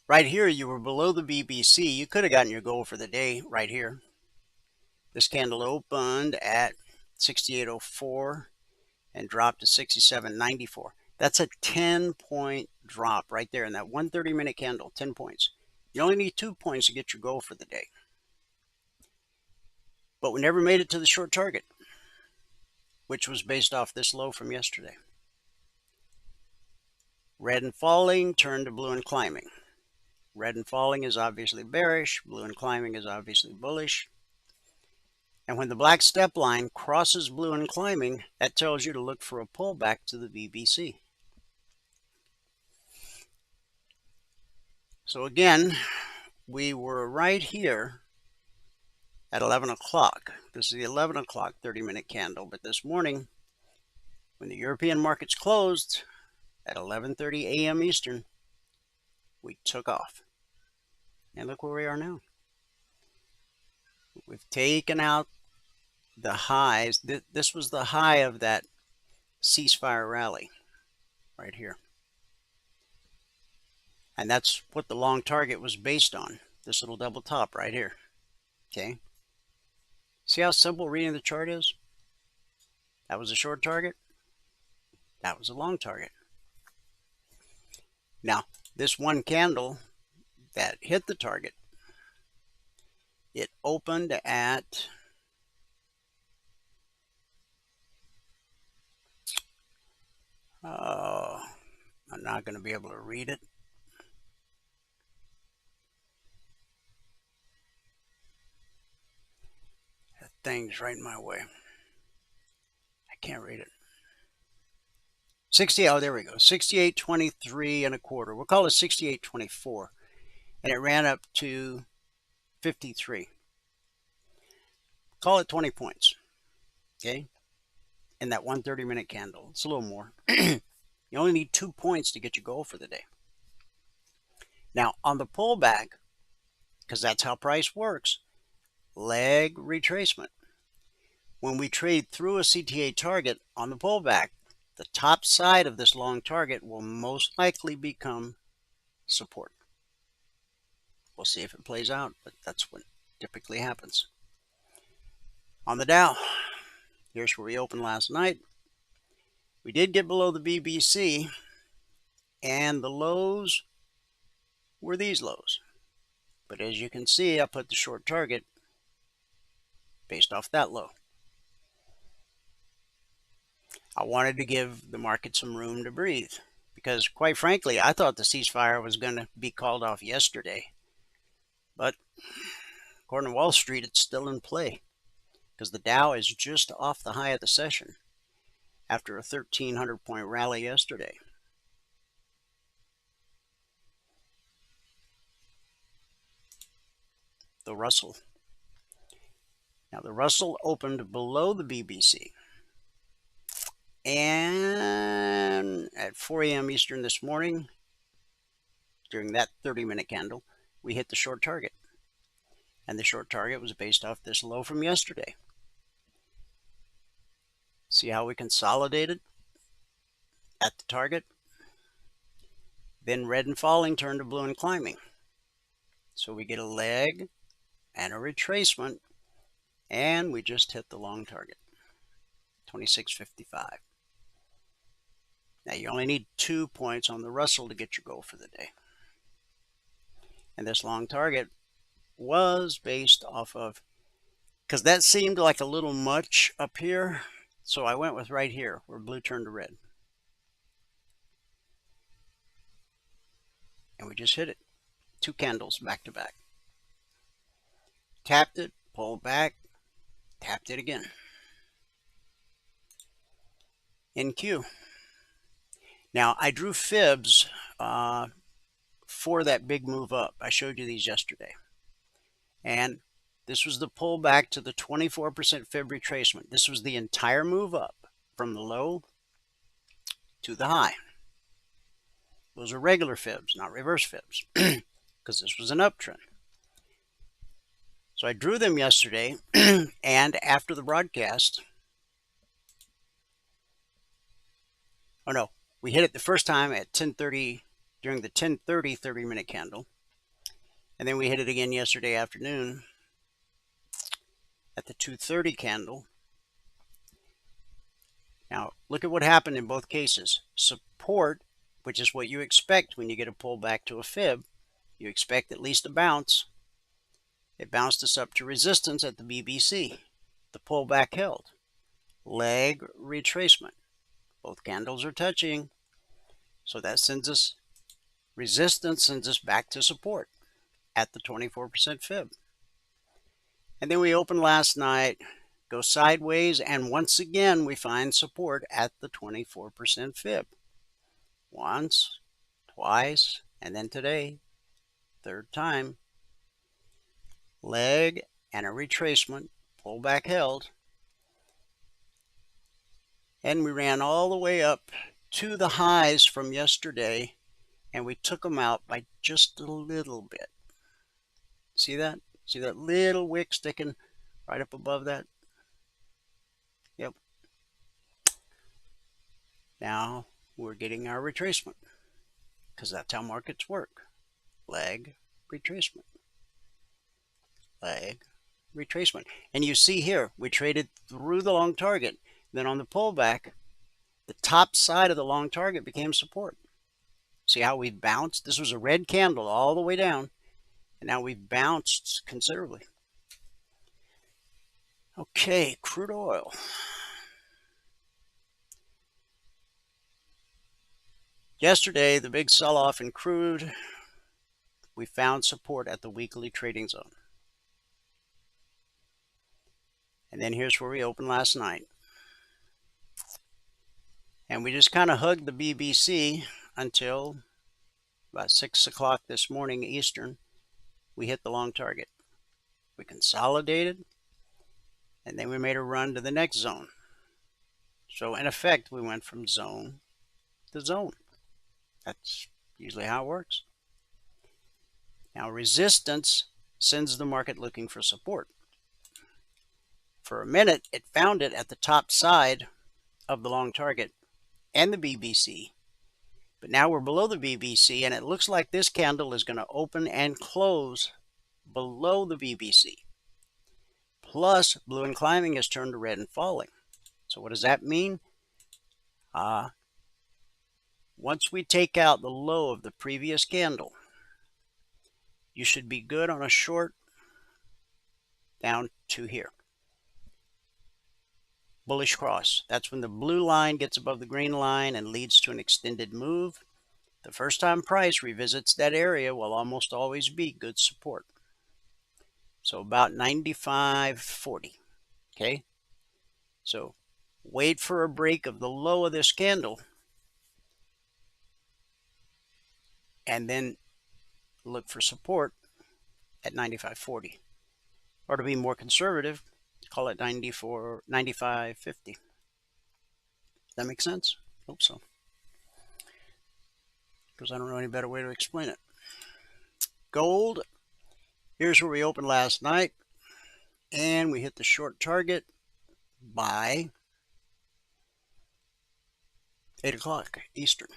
Right here, you were below the BBC. You could have gotten your goal for the day right here. This candle opened at 68.04 and dropped to 67.94. That's a 10-point drop right there in that 130-minute candle, 10 points. You only need 2 points to get your goal for the day. But we never made it to the short target, which was based off this low from yesterday. Red and falling turned to blue and climbing. Red and falling is obviously bearish. Blue and climbing is obviously bullish. And when the black step line crosses blue and climbing, that tells you to look for a pullback to the BBC. So again, we were right here at 11 o'clock. This is the 11 o'clock 30-minute candle. But this morning, when the European markets closed at 11:30 a.m. Eastern, we took off. And look where we are now. We've taken out the highs. This was the high of that ceasefire rally right here. And that's what the long target was based on, this little double top right here. Okay. See how simple reading the chart is? That was a short target. That was a long target. Now, this one candle that hit the target, it opened at I'm not going to be able to read it. That thing's right in my way. I can't read it. 60, oh, there we go. 68.23 and a quarter. We'll call it 68.24. And it ran up to 53. Call it 20 points. Okay? In that 130-minute candle. It's a little more. You only need 2 points to get your goal for the day. Now, on the pullback, because that's how price works, leg retracement. When we trade through a CTA target on the pullback, the top side of this long target will most likely become support. We'll see if it plays out, but that's what typically happens. On the Dow, here's where we opened last night. We did get below the BBC, and the lows were these lows. But as you can see, I put the short target based off that low. I wanted to give the market some room to breathe because, quite frankly, I thought the ceasefire was going to be called off yesterday. But according to Wall Street, it's still in play because the Dow is just off the high of the session after a 1,300-point rally yesterday. The Russell. Now, the Russell opened below the BBC. And at 4 a.m. Eastern this morning, during that 30-minute candle, we hit the short target. And the short target was based off this low from yesterday. See how we consolidated at the target? Then red and falling turned to blue and climbing. So we get a leg and a retracement, and we just hit the long target, 26.55. Now you only need 2 points on the Russell to get your goal for the day. And this long target was based off of, because that seemed like a little much up here, so I went with right here where blue turned to red. And we just hit it. 2 candles back to back. Tapped it, pulled back, tapped it again. In Q. Now, I drew fibs for that big move up. I showed you these yesterday. And this was the pullback to the 24% fib retracement. This was the entire move up from the low to the high. Those are regular fibs, not reverse fibs, because this was an uptrend. So I drew them yesterday, and after the broadcast, oh no, we hit it the first time at 10:30 during the 10:30 30-minute candle, and then we hit it again yesterday afternoon at the 2:30 candle. Now look at what happened in both cases. Support, which is what you expect when you get a pullback to a fib, you expect at least a bounce. It bounced us up to resistance at the BBC. The pullback held. Leg retracement. Both candles are touching. So that sends us Resistance sends us back to support at the 24% fib. And then we opened last night, go sideways, and once again we find support at the 24% fib. Once, twice, and then today, third time. Leg and a retracement, pullback held. And we ran all the way up to the highs from yesterday, and we took them out by just a little bit. See that? See that little wick sticking right up above that? Yep. Now we're getting our retracement, because that's how markets work. Leg, retracement. Leg, retracement. And you see here, we traded through the long target. Then on the pullback, the top side of the long target became support. See how we've bounced? This was a red candle all the way down, and now we've bounced considerably. Okay, crude oil. Yesterday, the big sell-off in crude, we found support at the weekly trading zone. And then here's where we opened last night. And we just kind of hugged the BBC until about 6 o'clock this morning Eastern. We hit the long target. We consolidated, and then we made a run to the next zone. So in effect, we went from zone to zone. That's usually how it works. Now resistance sends the market looking for support. For a minute, it found it at the top side of the long target and the BBC. But now we're below the BBC, and it looks like this candle is going to open and close below the BBC. Plus, blue and climbing has turned to red and falling. So what does that mean? Once we take out the low of the previous candle, you should be good on a short down to here. Bullish cross. That's when the blue line gets above the green line and leads to an extended move. The first time price revisits that area will almost always be good support. So about 95.40. Okay? So wait for a break of the low of this candle, and then look for support at 95.40. Or to be more conservative, call it 95.50. That makes sense? Hope so. Because I don't know any better way to explain it. Gold. Here's where we opened last night. And we hit the short target by 8 o'clock Eastern.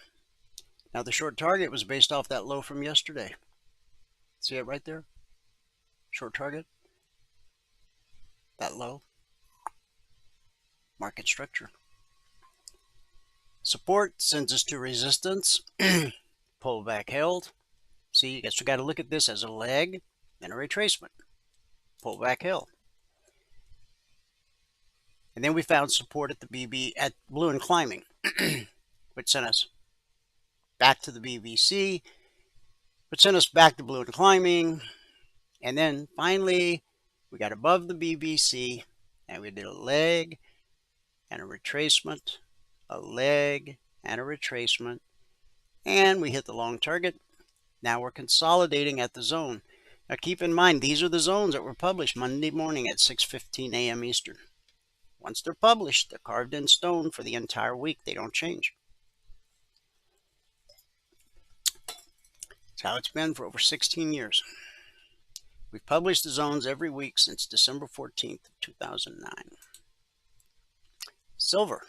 Now the short target was based off that low from yesterday. See it right there? Short target. That low. Market structure. Support sends us to resistance. Pullback held. See, I guess we got to look at this as a leg and a retracement. Pullback held. And then we found support at the BB at blue and climbing, which sent us back to the BBC, which sent us back to blue and climbing. And then finally, we got above the BBC, and we did a leg and a retracement, a leg and a retracement, and we hit the long target. Now we're consolidating at the zone. Now keep in mind, these are the zones that were published Monday morning at 6:15 a.m. Eastern. Once they're published, they're carved in stone for the entire week. They don't change. That's how it's been for over 16 years. We've published the zones every week since December 14th, 2009. Silver.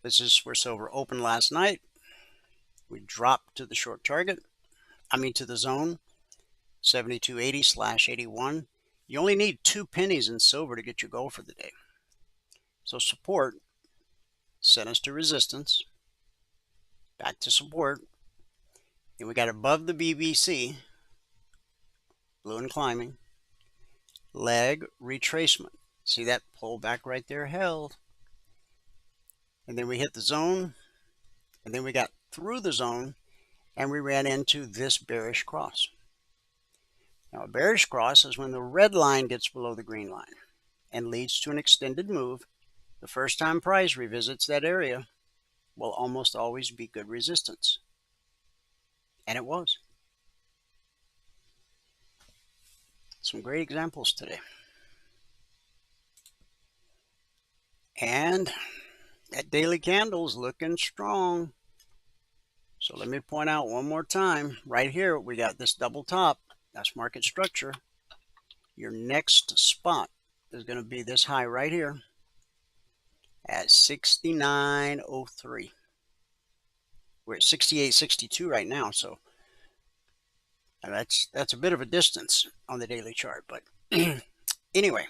This is where silver opened last night. We dropped to the short target. To the zone, 72.80/81. You only need 2 pennies in silver to get your goal for the day. So support sent us to resistance, back to support. And we got above the BBC, blue and climbing, leg retracement. See that pullback right there held. And then we hit the zone, and then we got through the zone, and we ran into this bearish cross. Now, a bearish cross is when the red line gets below the green line and leads to an extended move. The first time price revisits that area will almost always be good resistance. And it was. Some great examples today. And that daily candle is looking strong. So let me point out one more time. Right here, we got this double top. That's market structure. Your next spot is going to be this high right here at 69.03. We're at 68.62 right now, so that's a bit of a distance on the daily chart. But anyway,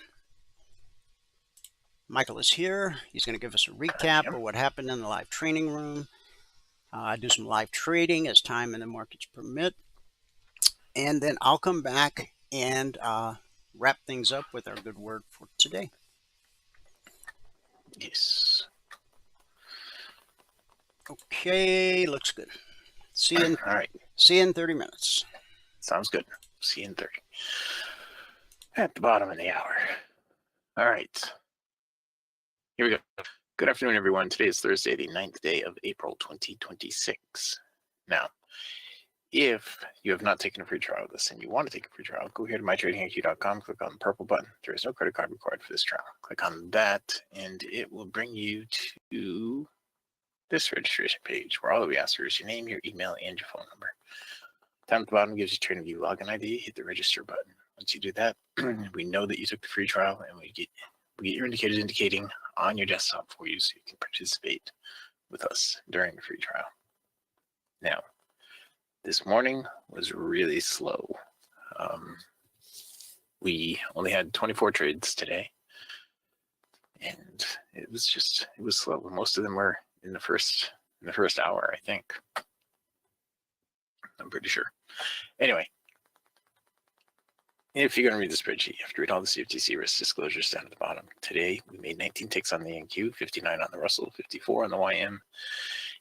Michael is here. He's going to give us a recap of what happened in the live training room. I do some live trading as time and the markets permit. And then I'll come back and wrap things up with our good word for today. Yes. Okay, looks good. See you in, all right. See you in 30 minutes. Sounds good. See you in 30. At the bottom of the hour. All right. Here we go. Good afternoon, everyone. Today is Thursday, the 9th day of April, 2026. Now, if you have not taken a free trial of this and you want to take a free trial, go here to mytradingiq.com, click on the purple button. There is no credit card required for this trial. Click on that, and it will bring you to this registration page where all that we ask for is your name, your email, and your phone number. Down at the bottom gives you TradingView login ID. Hit the register button. Once you do that, we know that you took the free trial, and we get your indicators indicating on your desktop for you so you can participate with us during the free trial. Now, this morning was really slow. We only had 24 trades today, and it was slow. Most of them were in the first hour, I think. I'm pretty sure. Anyway, if you're going to read the spreadsheet, you have to read all the CFTC risk disclosures down at the bottom. Today, we made 19 ticks on the NQ, 59 on the Russell, 54 on the YM,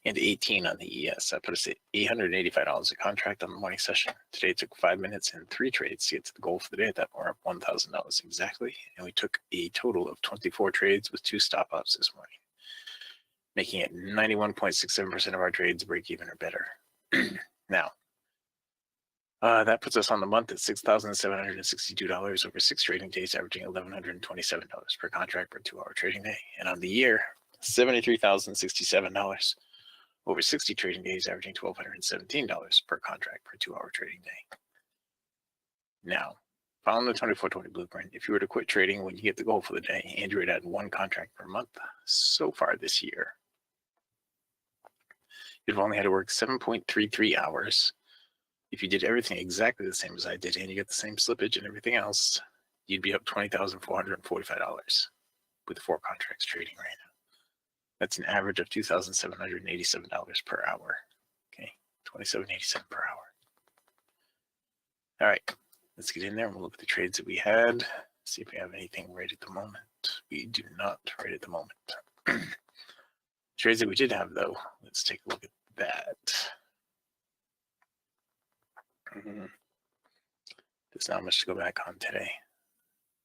and 18 on the ES. That put us at $885 a contract on the morning session. Today it took 5 minutes and 3 trades to get to the goal for the day. That we're up $1,000 exactly. And we took a total of 24 trades with 2 stop-ups this morning, making it 91.67% of our trades break even or better. Now, that puts us on the month at $6,762 over 6 trading days, averaging $1,127 per contract per 2-hour trading day. And on the year, $73,067 over 60 trading days, averaging $1,217 per contract per 2-hour trading day. Now, following the 24/20 blueprint, if you were to quit trading when you get the goal for the day and you were to add 1 contract per month so far this year, you'd have only had to work 7.33 hours. If you did everything exactly the same as I did and you get the same slippage and everything else, you'd be up $20,445 with 4 contracts trading right now. That's an average of $2,787 per hour. Okay, $27.87 per hour. All right, let's get in there and we'll look at the trades that we had. See if we have anything right at the moment. We do not right at the moment. Trades that we did have, though, let's take a look at that. There's not much to go back on today.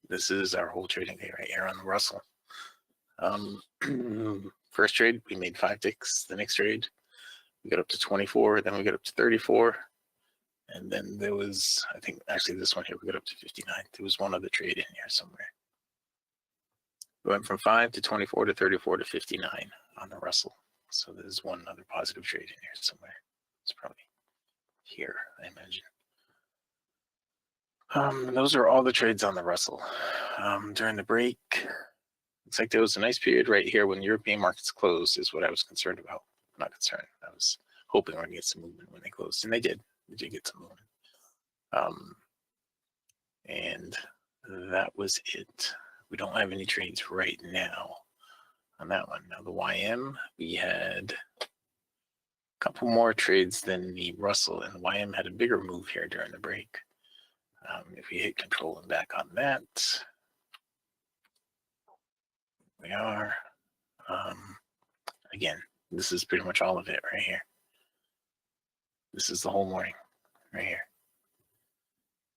This is our whole trading day right here on the Russell. First trade, we made 5 ticks. The next trade, we got up to 24. Then we got up to 34. And then there was, I think, actually this one here, we got up to 59. There was one other trade in here somewhere. We went from 5 to 24 to 34 to 59 on the Russell. So there's one other positive trade in here somewhere. It's probably here, I imagine. Those are all the trades on the Russell. During the break, looks like there was a nice period right here when European markets closed is what I was concerned about. I'm not concerned. I was hoping we're going to get some movement when they closed, and they did. We did get some movement. And that was it. We don't have any trades right now on that one. Now the YM, we had a couple more trades than the Russell, and the YM had a bigger move here during the break. If we hit control and back on that, we are. Again, this is pretty much all of it right here. This is the whole morning right here.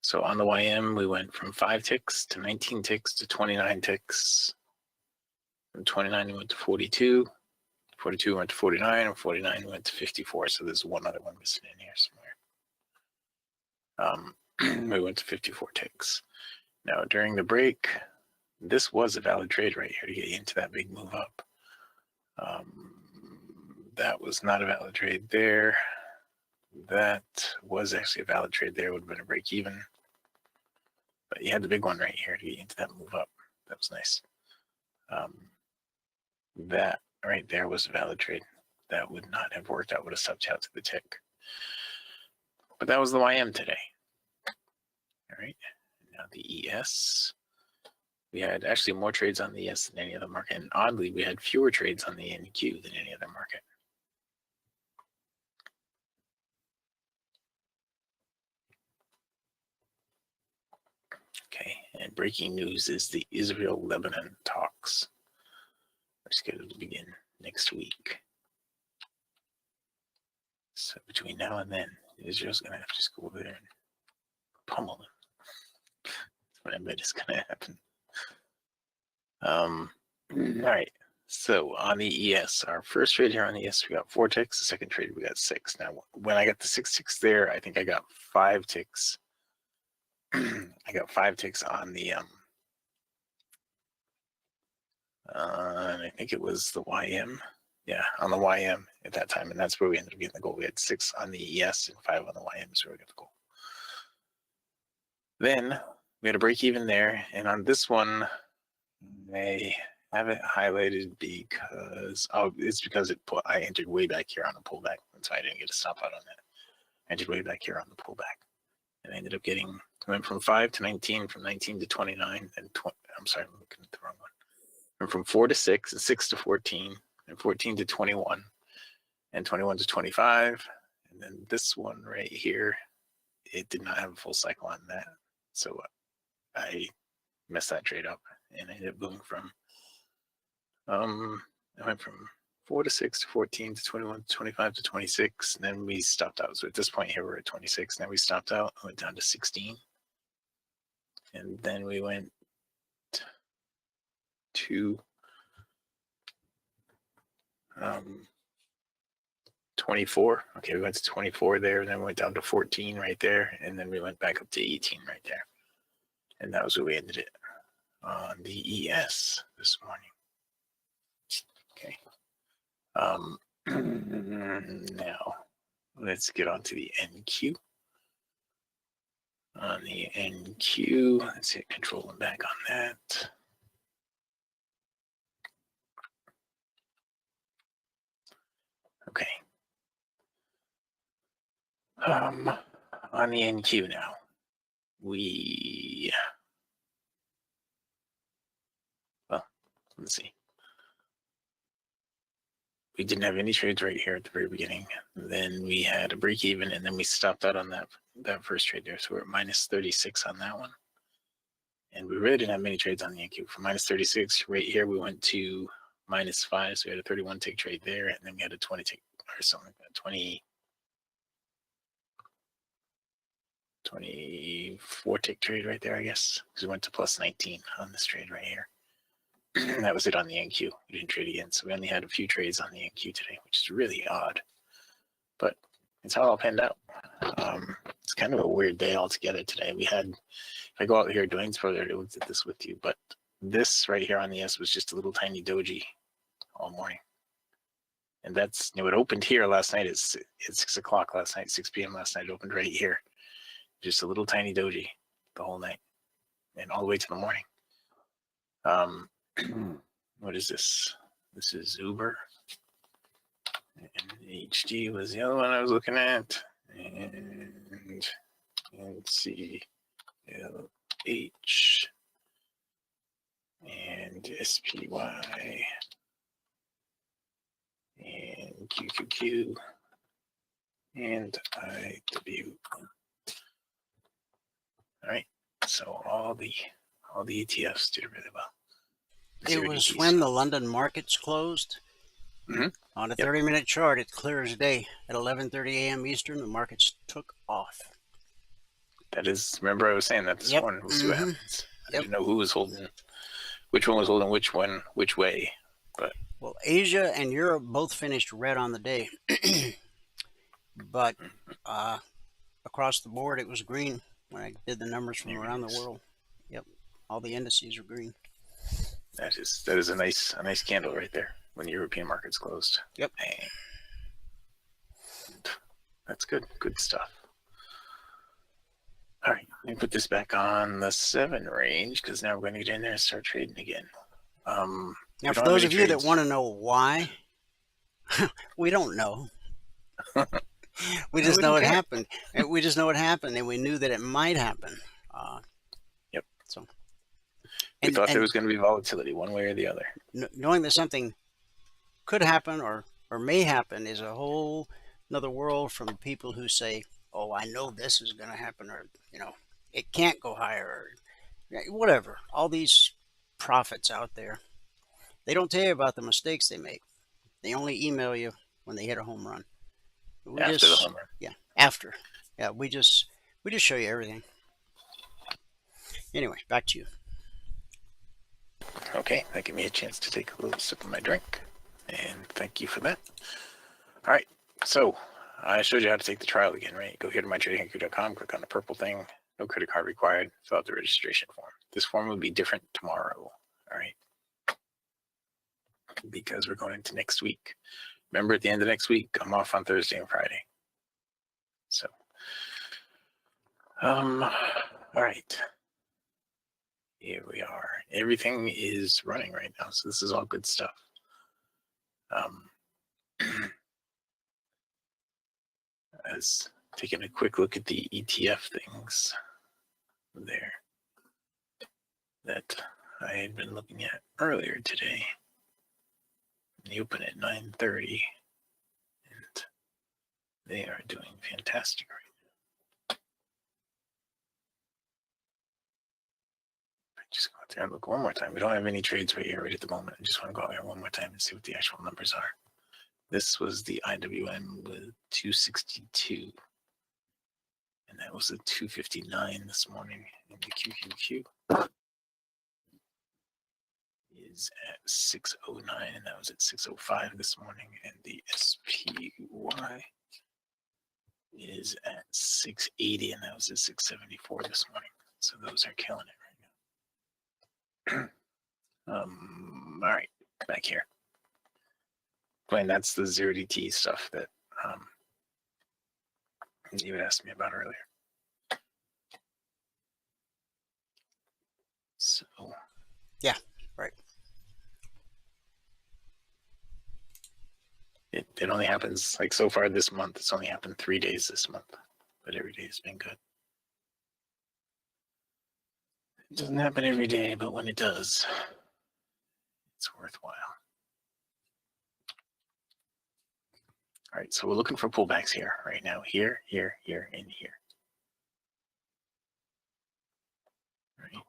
So on the YM, we went from 5 ticks to 19 ticks to 29 ticks. From 29, we went to 42. 42 went to 49, and 49 went to 54. So there's one other one missing in here somewhere. We went to 54 ticks. Now, during the break, this was a valid trade right here to get you into that big move up. That was not a valid trade there. That was actually a valid trade there. Would have been a break even. But you had the big one right here to get into that move up. That was nice. That right there was a valid trade. That would not have worked. That would have subbed out to the tick. But that was the YM today. All right. Now the ES. We had actually more trades on the ES than any other market. And oddly, we had fewer trades on the NQ than any other market. Okay, and breaking news is the Israel-Lebanon talks are scheduled to begin next week. So between now and then, Israel's going to have to just go over there and pummel them. That's what I bet is going to happen. All right, so on the ES, our first trade here on the ES, we got 4 ticks. The second trade, we got 6. Now, when I got the 6 ticks there, I think I got 5 ticks. I got 5 ticks on the, and I think it was the YM. Yeah, on the YM at that time, and that's where we ended up getting the goal. We had 6 on the ES and 5 on the YM, so we got the goal. Then we had a break even there, and on this one, I have it highlighted because it's because I entered way back here on the pullback, and so I didn't get a stop out on that. I entered way back here on the pullback, and I ended up went from 5 to 19, from 19 to 29, and I'm sorry, I'm looking at the wrong one. Went from 4 to 6, and 6 to 14, and 14 to 21, and 21 to 25, and then this one right here, it did not have a full cycle on that, so I messed that trade up, and I ended up going from, I went from 4 to 6 to 14 to 21 to 25 to 26, and then we stopped out. So at this point here, we're at 26. Now we stopped out, went down to 16, and then we went to 24. Okay, we went to 24 there, and then we went down to 14 right there, and then we went back up to 18 right there. And that was where we ended it on the ES this morning. Okay. Now, let's get on to the NQ. On the NQ, let's hit control and back on that. Okay. On the NQ now, let's see. We didn't have any trades right here at the very beginning. Then we had a break even, and then we stopped out on that first trade there. So we're at minus 36 on that one. And we really didn't have many trades on the NQ. From minus 36 right here, we went to minus 5. So we had a 31 tick trade there, and then we had a 20 tick or something like that, 24 tick trade right there, I guess, because we went to plus 19 on this trade right here. That was it on the NQ. We didn't trade again, so we only had a few trades on the NQ today, which is really odd, but it's how it all panned out. It's kind of a weird day altogether today. We had, if I go out here, Dwayne's probably already looked at this with you, but this right here on the S was just a little tiny doji all morning. And that's, it opened here last night at 6 o'clock last night, 6 p.m. last night. It opened right here. Just a little tiny doji the whole night and all the way to the morning. What is this? This is Uber. And HD was the other one I was looking at. And CLH and SPY and QQQ and IW. All right, so all the ETFs did really well. It was when the London markets closed. Mm-hmm. On a Yep. 30-minute chart, it's clear as day. At 11:30 a.m. Eastern, the markets took off. That is, remember I was saying that this Yep. morning. We'll see what happens. I Yep. didn't know who was holding, which one was holding which one, which way. But Well, Asia and Europe both finished red on the day. But across the board, it was green when I did the numbers from there around it the is. world. Yep. All the indices are green. That is a nice candle right there when the European market's closed. Yep. Bang. That's good. Good stuff. All right, let me put this back on the 7 range because now we're going to get in there and start trading again. Now, for those of you that want to know why, we don't know. We just know it happened. We just know it happened, and we knew that it might happen. Yep. So we thought there was going to be volatility one way or the other. Knowing that something could happen or may happen is a whole another world from people who say, "Oh, I know this is going to happen," or it can't go higher, or whatever. All these prophets out there, they don't tell you about the mistakes they make. They only email you when they hit a home run. After the home run. Yeah, after. Yeah, we just show you everything. Anyway, back to you. Okay, that gave me a chance to take a little sip of my drink, and thank you for that. All right, so I showed you how to take the trial again, right? Go here to mytradingiq.com, click on the purple thing, no credit card required, fill out the registration form. This form will be different tomorrow, all right? Because we're going into next week. Remember, at the end of next week, I'm off on Thursday and Friday. So, all right. Here we are. Everything is running right now, so this is all good stuff. As taking a quick look at the ETF things there that I had been looking at earlier today. They open at 9:30, and they are doing fantastic right now. Just go out there and look one more time. We don't have any trades right here right at the moment. I just want to go out there one more time and see what the actual numbers are. This was the IWM with 262. And that was a 259 this morning. And the QQQ is at 609, and that was at 605 this morning. And the SPY is at 680, and that was at 674 this morning. So those are killing it right now. All right, back here. Glenn, that's the 0DT stuff that you had asked me about earlier. So yeah, right. It only happens, like, so far this month. It's only happened 3 days this month, but every day has been good. It doesn't happen every day, but when it does, it's worthwhile. All right, so we're looking for pullbacks here right now. Here, and here. Right,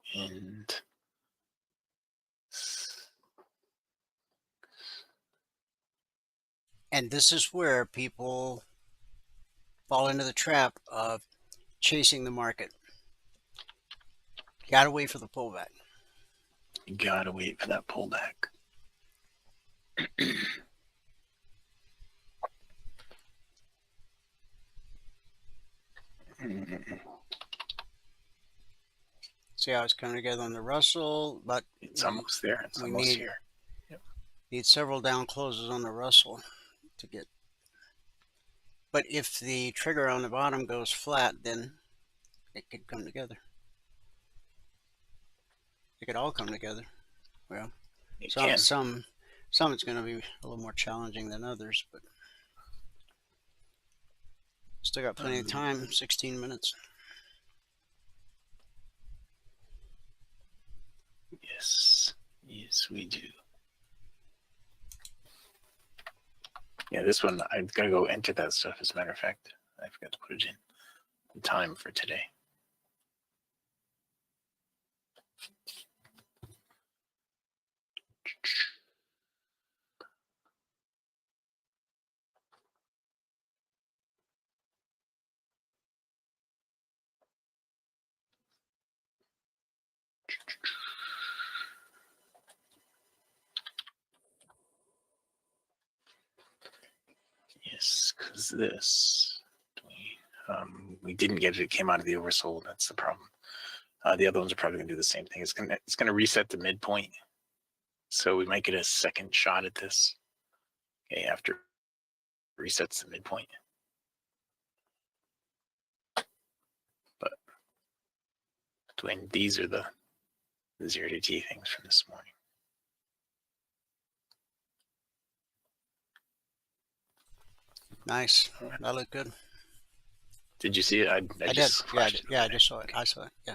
and this is where people fall into the trap of chasing the market. You gotta wait for the pullback. You gotta wait for that pullback. See how it's coming together on the Russell, but it's almost there. It's almost here. Yep. Need several down closes on the Russell to get. But if the trigger on the bottom goes flat, then it could come together. It could all come together. Well, some it's going to be a little more challenging than others, but still got plenty of time. 16 minutes. Yes, we do. Yeah, this one, I'm going to go enter that stuff, as a matter of fact. I forgot to put it in the time for today. Yes, because this, we didn't get it. It came out of the oversold. That's the problem. The other ones are probably going to do the same thing. It's gonna reset the midpoint. So we might get a second shot at this. Okay, after it resets the midpoint. But Dwayne, these are the 0 to T things from this morning. Nice. That looked good. Did you see it? I did. just Yeah, I just saw it. I saw it. Yeah.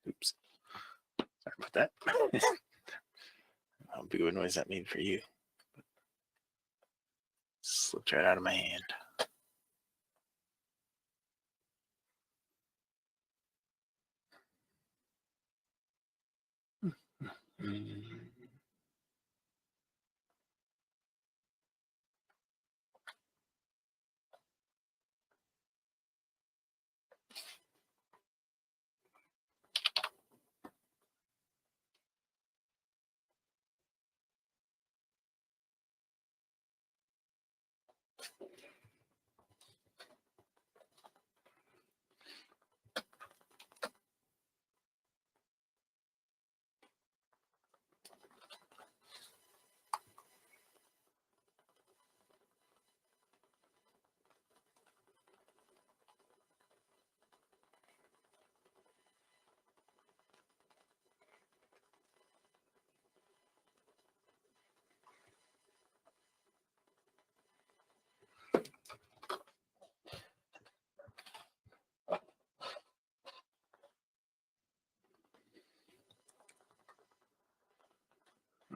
Oops. Sorry about that. How big of a noise that made for you. Slipped right out of my hand.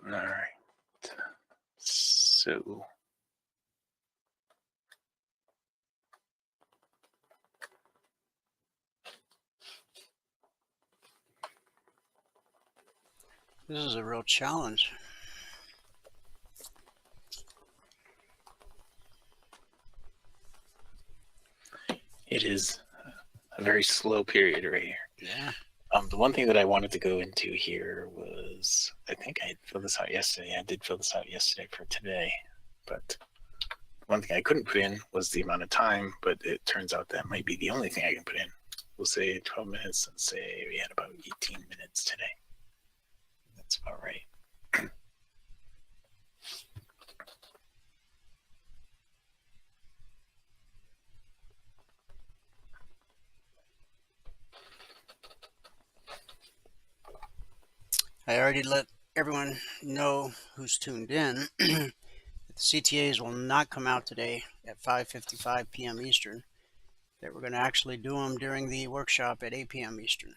All right. So This is a real challenge. it is a very slow period right here. Yeah. The one thing that I wanted to go into here was, I think I filled this out yesterday. I did fill this out yesterday for today, but one thing I couldn't put in was the amount of time, but it turns out that might be the only thing I can put in. We'll say 12 minutes and say we had about 18 minutes today. That's about right. I already let everyone know who's tuned in that the CTAs will not come out today at 5:55 p.m. Eastern. That we're going to actually do them during the workshop at 8 p.m. Eastern.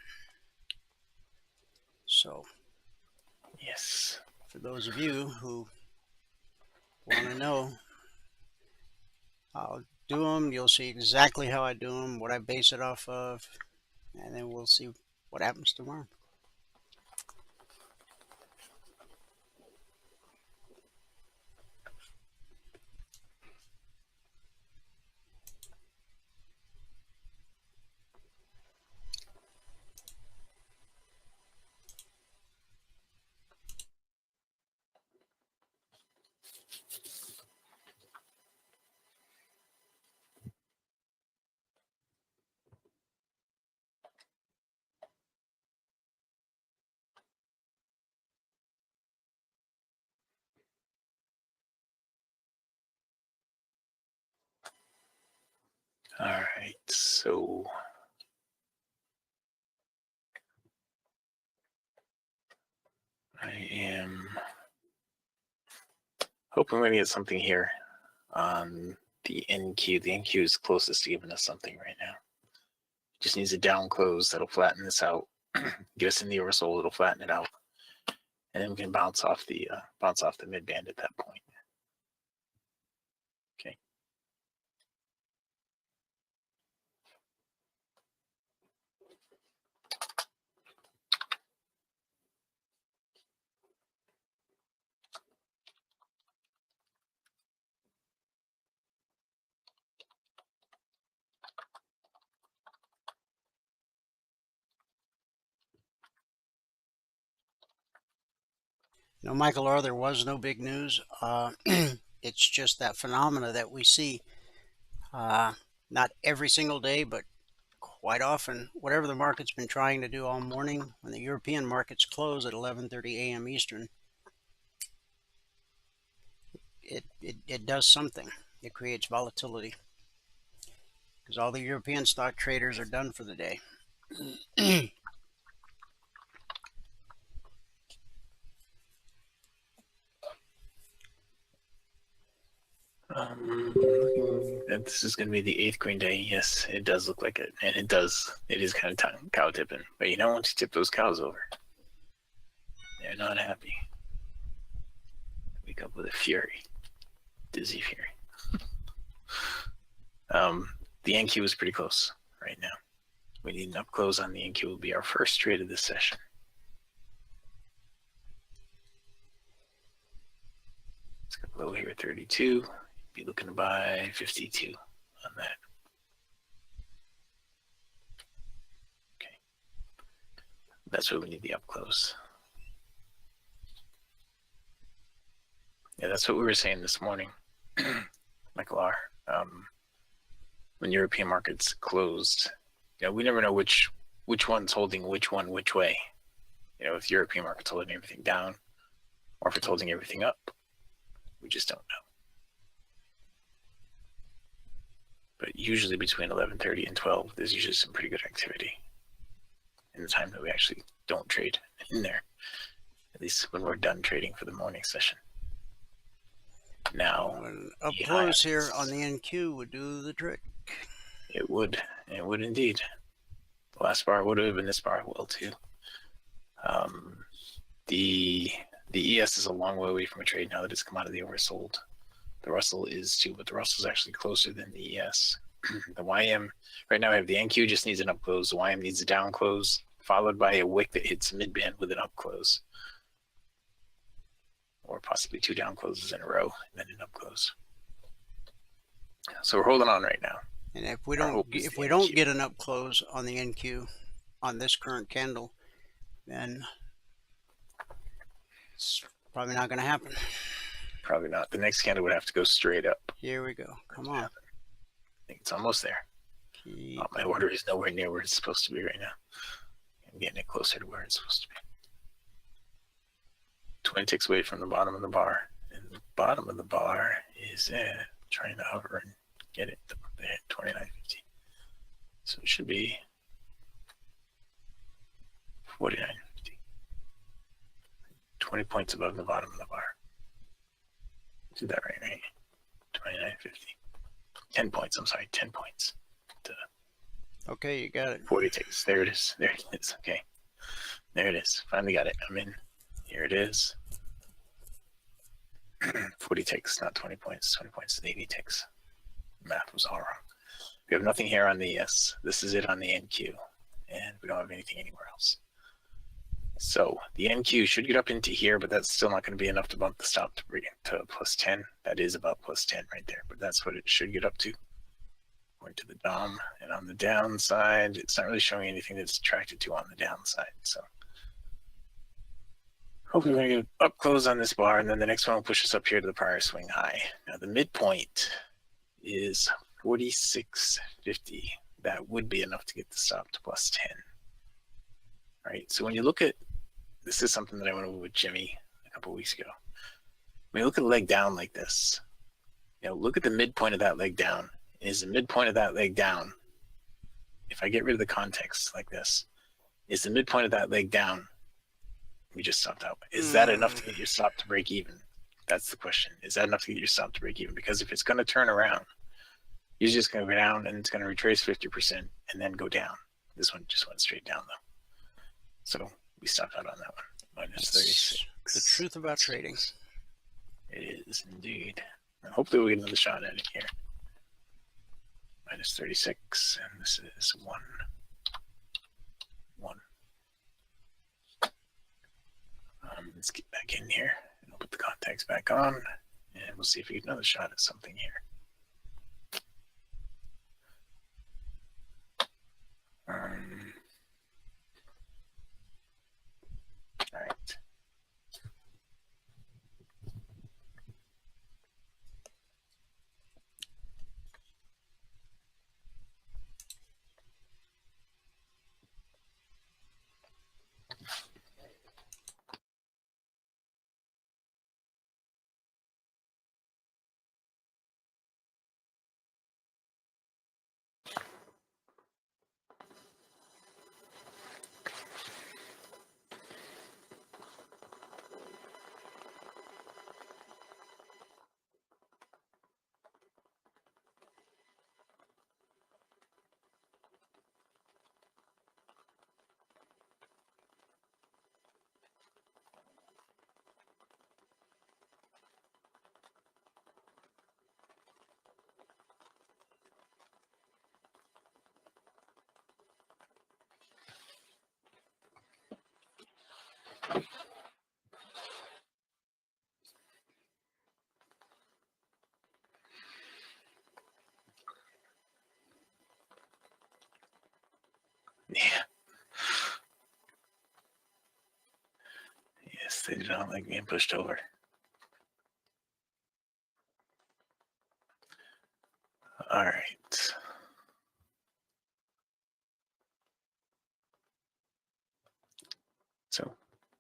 So, yes, for those of you who want to know, I'll do them. You'll see exactly how I do them, what I base it off of, and then we'll see what happens tomorrow. all right, so I am hoping we're going to get something here on the NQ. The NQ is closest to giving us something right now. Just needs a down close that'll flatten this out. Get us in the oversold, it'll flatten it out. And then we can bounce off the mid band at that point. Okay. No, Michael R., there was no big news. It's just that phenomena that we see not every single day, but quite often. Whatever the market's been trying to do all morning, when the European markets close at 11:30 a.m. Eastern, it does something. It creates volatility because all the European stock traders are done for the day. This is going to be the 8th green day. Yes, it does look like it, and it does. It is kind of cow tipping, but you know, once you tip those cows over, they're not happy. Wake up with a fury, dizzy fury. The NQ is pretty close right now. We need an up close on the NQ. Will be our first trade of this session. Let's go low here at 32. Be looking to buy 52 on that. Okay, that's where we need the up close. Yeah, that's what we were saying this morning, Michael R. When European markets closed, you know, we never know which one's holding which one which way. You know, if European market's holding everything down, or if it's holding everything up, we just don't know. But usually between 11:30 and 12, there's usually some pretty good activity in the time that we actually don't trade in there, at least when we're done trading for the morning session. Now, an up close here on the NQ would do the trick. It would indeed. The last bar would have, and this bar will too. The ES is a long way away from a trade now that it's come out of the oversold. The Russell is too, but the Russell is actually closer than the ES. The YM, right now I have the NQ just needs an up close. The YM needs a down close, followed by a wick that hits mid-band with an up close. Or possibly 2 down closes in a row, and then an up close. So we're holding on right now. And if we don't get an up close on the NQ on this current candle, then it's probably not going to happen. Probably not. The next candle would have to go straight up. Here we go. Come on. I think it's almost there. My order is nowhere near where it's supposed to be right now. I'm getting it closer to where it's supposed to be. 20 ticks away from the bottom of the bar. And the bottom of the bar is trying to hover and get it there at 29.50. So it should be 49.50. 20 points above the bottom of the bar. Did that right? 29.50. 10 points. I'm sorry, 10 points. Okay, you got it. 40 ticks. There it is. There it is. Okay. There it is. Finally got it. I'm in. Here it is. 40 ticks, not 20 points. 20 points is 80 ticks. Math was all wrong. We have nothing here on the ES. This is it on the NQ. And we don't have anything anywhere else. So the NQ should get up into here, but that's still not going to be enough to bump the stop to bring it to plus 10. That is about plus 10 right there, but that's what it should get up to. Going to the DOM, and on the downside, it's not really showing anything that's attracted to on the downside. So hopefully we're going to get up close on this bar, and then the next one will push us up here to the prior swing high. Now the midpoint is 46.50. That would be enough to get the stop to plus 10. All right, so when you look at, this is something that I went over with Jimmy a couple of weeks ago. When you look at a leg down like this, you know, look at the midpoint of that leg down. Is the midpoint of that leg down, if I get rid of the context like this, is the midpoint of that leg down, we just stopped out. Is that enough to get your stop to break even? That's the question. Is that enough to get your stop to break even? Because if it's going to turn around, you're just going to go down and it's going to retrace 50% and then go down. This one just went straight down though. So we stopped out on that one. Minus 36. The truth about trading. It is indeed. And hopefully we'll get another shot at it here. Minus 36, and this is 1. Let's get back in here and I'll put the contacts back on, and we'll see if we get another shot at something here. All right. Yeah. Yes, they do not like being pushed over. All right. So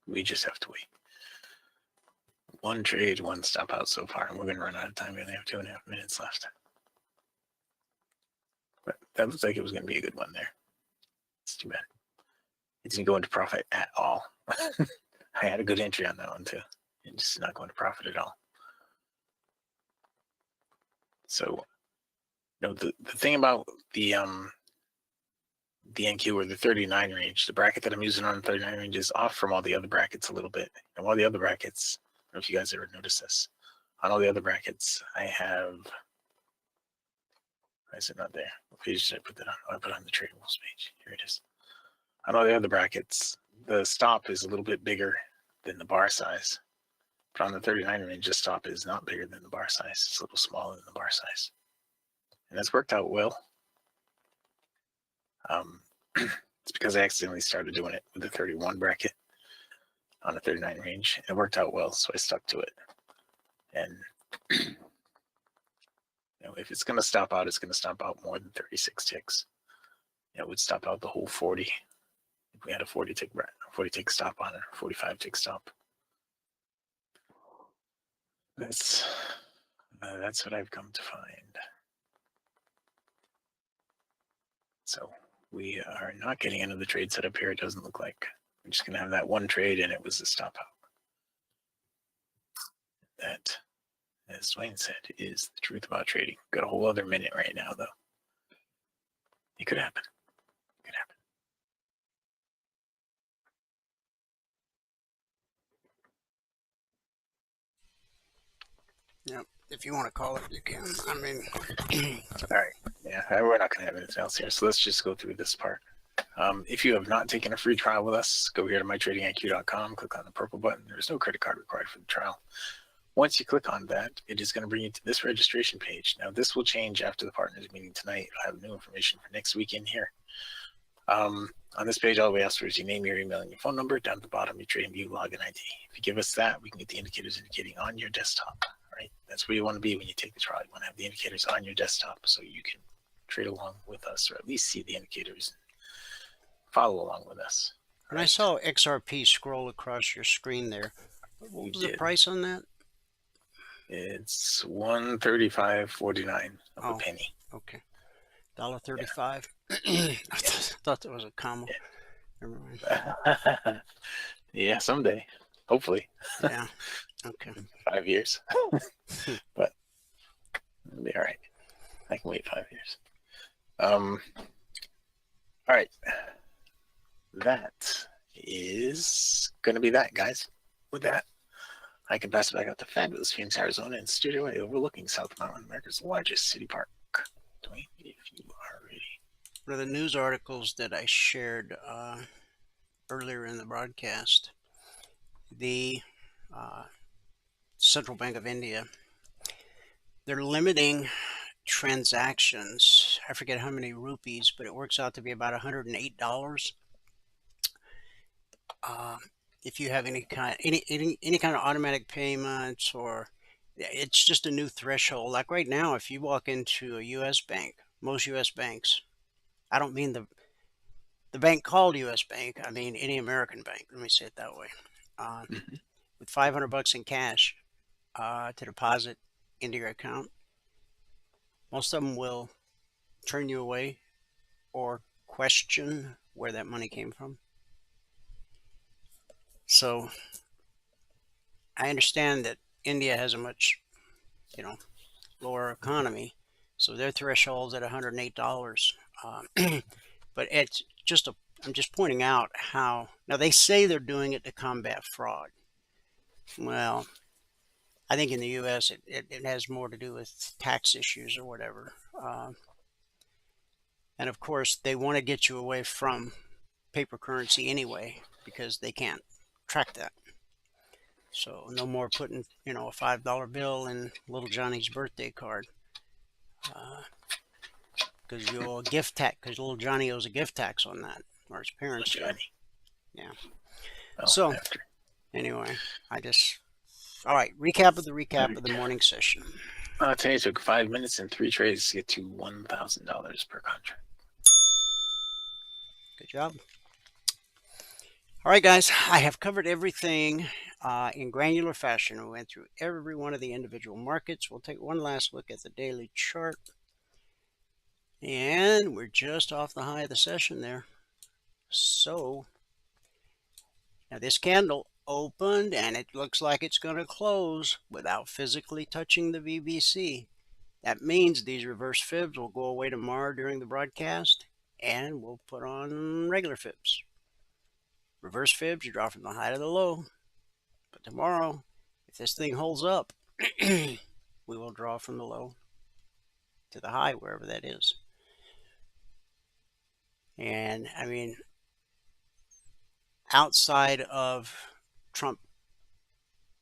we just have to wait. One trade, one stop out so far, and we're going to run out of time. We only have 2.5 minutes left. But that looks like it was going to be a good one there. It's too bad. It didn't go into profit at all. I had a good entry on that one too. It's just not going to profit at all. So, you know, the thing about the NQ or the 39 range, the bracket that I'm using on the 39 range is off from all the other brackets a little bit. And all the other brackets, I don't know if you guys ever noticed this, on all the other brackets, I have, why is it not there? What page did I put that on? Oh, I put it on the trading rules page. Here it is. On all the other brackets, the stop is a little bit bigger than the bar size. But on the 39 range, the stop is not bigger than the bar size. It's a little smaller than the bar size. And that's worked out well. It's because I accidentally started doing it with the 31 bracket on the 39 range. It worked out well, so I stuck to it. And you know, if it's going to stop out, it's going to stop out more than 36 ticks. It would stop out the whole 40 if we had a 40 tick stop on it, or 45 tick stop. That's what I've come to find. So we are not getting another trade set up here. It doesn't look like. We're just going to have that one trade, and it was a stop out. That, as Dwayne said, is the truth about trading. Got a whole other minute right now, though. It could happen. It could happen. Yep. If you want to call it, you can. I mean, all right. Yeah, we're not going to have anything else here. So let's just go through this part. If you have not taken a free trial with us, go here to mytradingiq.com, click on the purple button. There's no credit card required for the trial. Once you click on that, it is going to bring you to this registration page. Now, this will change after the partners meeting tonight. I'll have new information for next week in here. On this page, all we ask for is your name, your email, and your phone number. Down at the bottom, your trading view login ID. If you give us that, we can get the indicators indicating on your desktop. Right? That's where you want to be when you take the trial. You want to have the indicators on your desktop so you can trade along with us, or at least see the indicators and follow along with us. And I saw XRP scroll across your screen there. What was the price on that? It's $135.49 of a penny. Okay. $1.35. Yeah. I thought there was a comma. Yeah, yeah, someday. hopefully. Yeah. Okay. 5 years. But it'll be all right. I can wait 5 years. All right. That is going to be that, guys. With that, I can pass it back out to fabulous Phoenix, Arizona, in Studio A, overlooking South Mountain, America's largest city park. Dwayne, if you are ready. One of the news articles that I shared earlier in the broadcast, the Central Bank of India, they're limiting transactions. I forget how many rupees, but it works out to be about $108. If you have any kind of automatic payments, or it's just a new threshold. Like right now, if you walk into a U.S. bank, most U.S. banks, I don't mean the bank called U.S. Bank, I mean any American bank. Let me say it that way. With $500 in cash to deposit into your account, most of them will turn you away or question where that money came from. So I understand that India has a much, lower economy, so their threshold's at $108. But it's just I'm just pointing out how, now they say they're doing it to combat fraud. Well, I think in the U.S. it has more to do with tax issues or whatever. And of course, they want to get you away from paper currency anyway, because they can't track that. So no more putting, a $5 bill in little Johnny's birthday card. Because you owe a gift tax, because little Johnny owes a gift tax on that, or his parents do. Johnny. Yeah. Well, So anyway, all right, recap of the morning session. Today took 5 minutes and 3 trades to get to $1,000 per contract. Good job. All right, guys, I have covered everything in granular fashion. We went through every one of the individual markets. We'll take one last look at the daily chart. And we're just off the high of the session there. So now this candle opened, and it looks like it's going to close without physically touching the VBC. That means these reverse fibs will go away tomorrow during the broadcast, and we'll put on regular fibs. Reverse fibs, you draw from the high to the low. But tomorrow, if this thing holds up, we will draw from the low to the high, wherever that is. And I mean, outside of Trump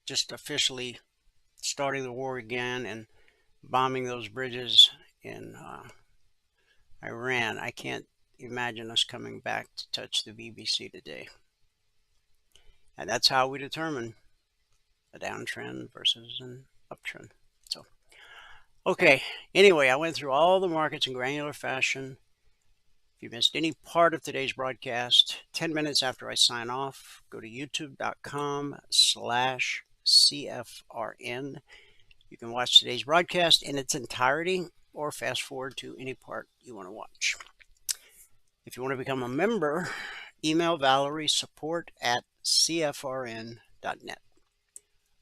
just officially starting the war again and bombing those bridges in Iran, I can't imagine us coming back to touch the VBC today. And that's how we determine a downtrend versus an uptrend. So, okay. Anyway, I went through all the markets in granular fashion. If you missed any part of today's broadcast, 10 minutes after I sign off, go to youtube.com/CFRN. You can watch today's broadcast in its entirety or fast forward to any part you want to watch. If you want to become a member, email Valerie support@cfrn.net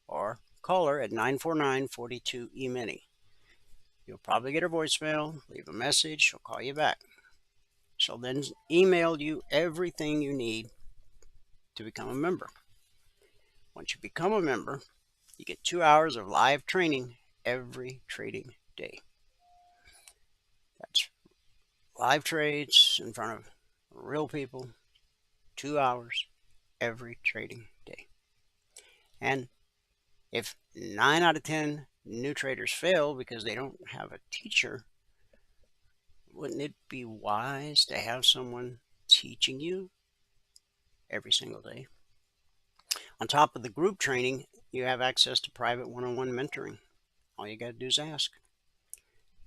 or call her at 949-42-EMINI. You'll probably get her voicemail, leave a message, she'll call you back. She'll then email you everything you need to become a member. Once you become a member, you get 2 hours of live training every trading day. That's live trades in front of real people, 2 hours every trading day. And if 9 out of 10 new traders fail because they don't have a teacher, wouldn't it be wise to have someone teaching you every single day? On top of the group training, you have access to private one-on-one mentoring. All you got to do is ask.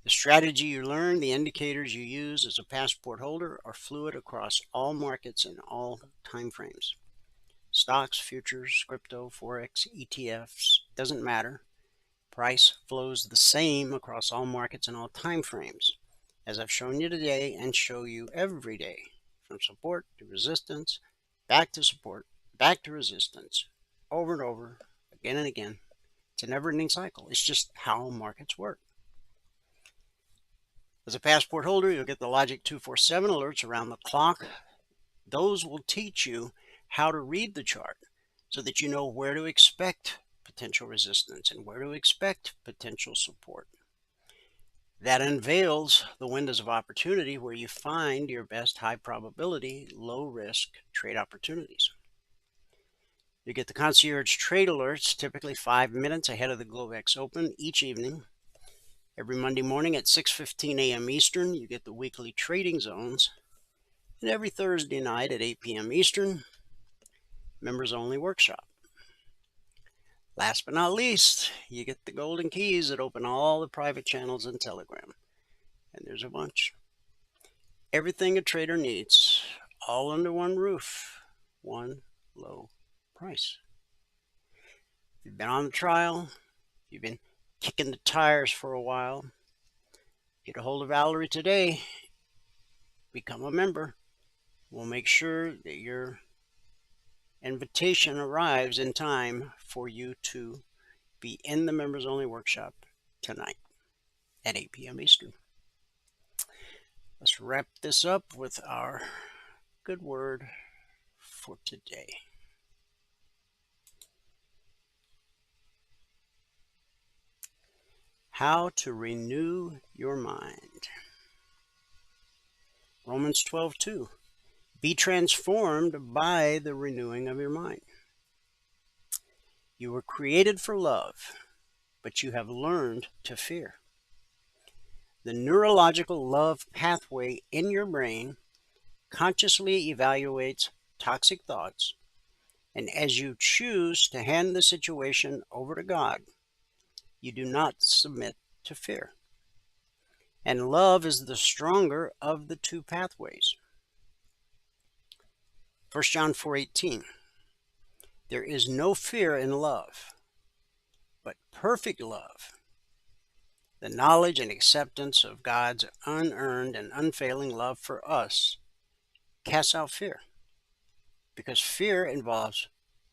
The strategy you learn, the indicators you use as a passport holder are fluid across all markets and all time frames. Stocks, futures, crypto, Forex, ETFs, doesn't matter. Price flows the same across all markets and all time frames, as I've shown you today and show you every day, from support to resistance, back to support, back to resistance, over and over, again and again. It's a never-ending cycle. It's just how markets work. As a passport holder, you'll get the Logic 247 alerts around the clock. Those will teach you how to read the chart so that you know where to expect potential resistance and where to expect potential support. That unveils the windows of opportunity where you find your best high probability, low risk trade opportunities. You get the concierge trade alerts typically 5 minutes ahead of the Globex Open each evening. Every Monday morning at 6:15 a.m. Eastern, you get the weekly trading zones. And every Thursday night at 8 p.m. Eastern, members only workshop. Last but not least, you get the golden keys that open all the private channels in Telegram. And there's a bunch. Everything a trader needs, all under one roof, one low price. If you've been on the trial, you've been kicking the tires for a while, get a hold of Valerie today, become a member. We'll make sure that your invitation arrives in time for you to be in the members only workshop tonight at 8 p.m. Eastern. Let's wrap this up with our good word for today. How to renew your mind. Romans 12:2. Be transformed by the renewing of your mind. You were created for love, but you have learned to fear. The neurological love pathway in your brain consciously evaluates toxic thoughts, and as you choose to hand the situation over to God, you do not submit to fear. And love is the stronger of the two pathways. 1 John 4:18. There is no fear in love, but perfect love, the knowledge and acceptance of God's unearned and unfailing love for us, casts out fear, because fear involves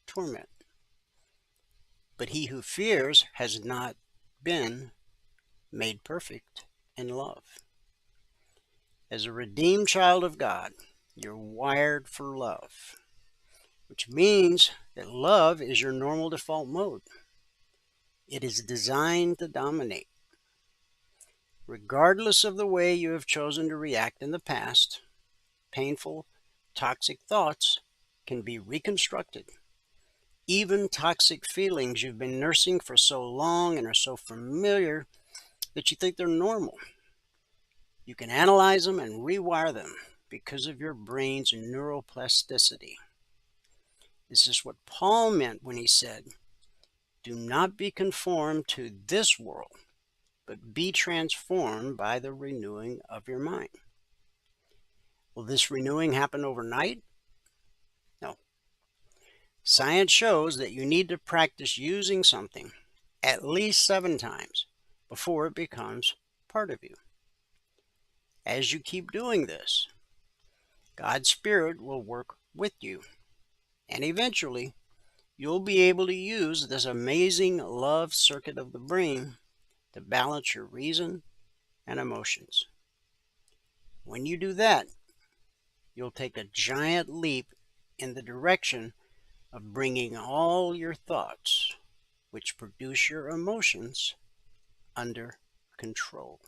torment. But he who fears has not been made perfect in love. As a redeemed child of God, you're wired for love, which means that love is your normal default mode. It is designed to dominate. Regardless of the way you have chosen to react in the past, painful, toxic thoughts can be reconstructed. Even toxic feelings you've been nursing for so long and are so familiar that you think they're normal. You can analyze them and rewire them because of your brain's neuroplasticity. This is what Paul meant when he said, do not be conformed to this world, but be transformed by the renewing of your mind. Will this renewing happen overnight? No. Science shows that you need to practice using something at least 7 times before it becomes part of you. As you keep doing this, God's Spirit will work with you, and eventually you'll be able to use this amazing love circuit of the brain to balance your reason and emotions. When you do that, you'll take a giant leap in the direction of bringing all your thoughts, which produce your emotions, under control.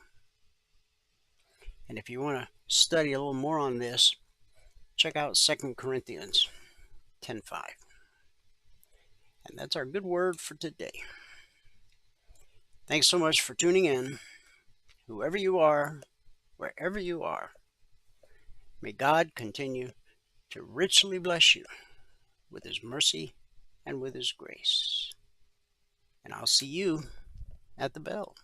And if you want to study a little more on this, check out 2 Corinthians 10:5. And that's our good word for today. Thanks so much for tuning in. Whoever you are, wherever you are, may God continue to richly bless you with His mercy and with His grace. And I'll see you at the bell.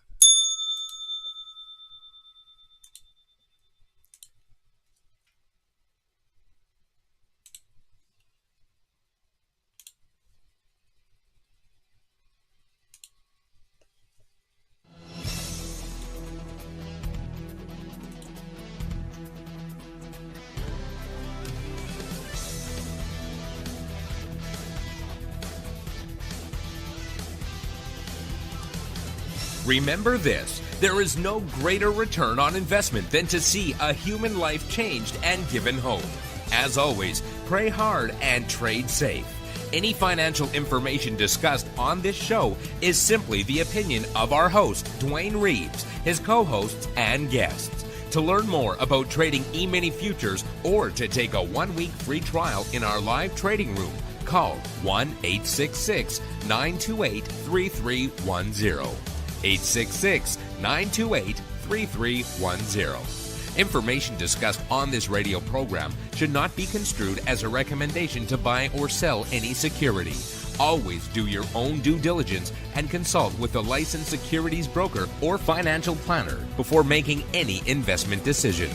Remember this, there is no greater return on investment than to see a human life changed and given hope. As always, pray hard and trade safe. Any financial information discussed on this show is simply the opinion of our host, Dwayne Reeves, his co-hosts, and guests. To learn more about trading E-mini futures or to take a 1-week free trial in our live trading room, call 1-866-928-3310. 866-928-3310. Information discussed on this radio program should not be construed as a recommendation to buy or sell any security. Always do your own due diligence and consult with a licensed securities broker or financial planner before making any investment decision.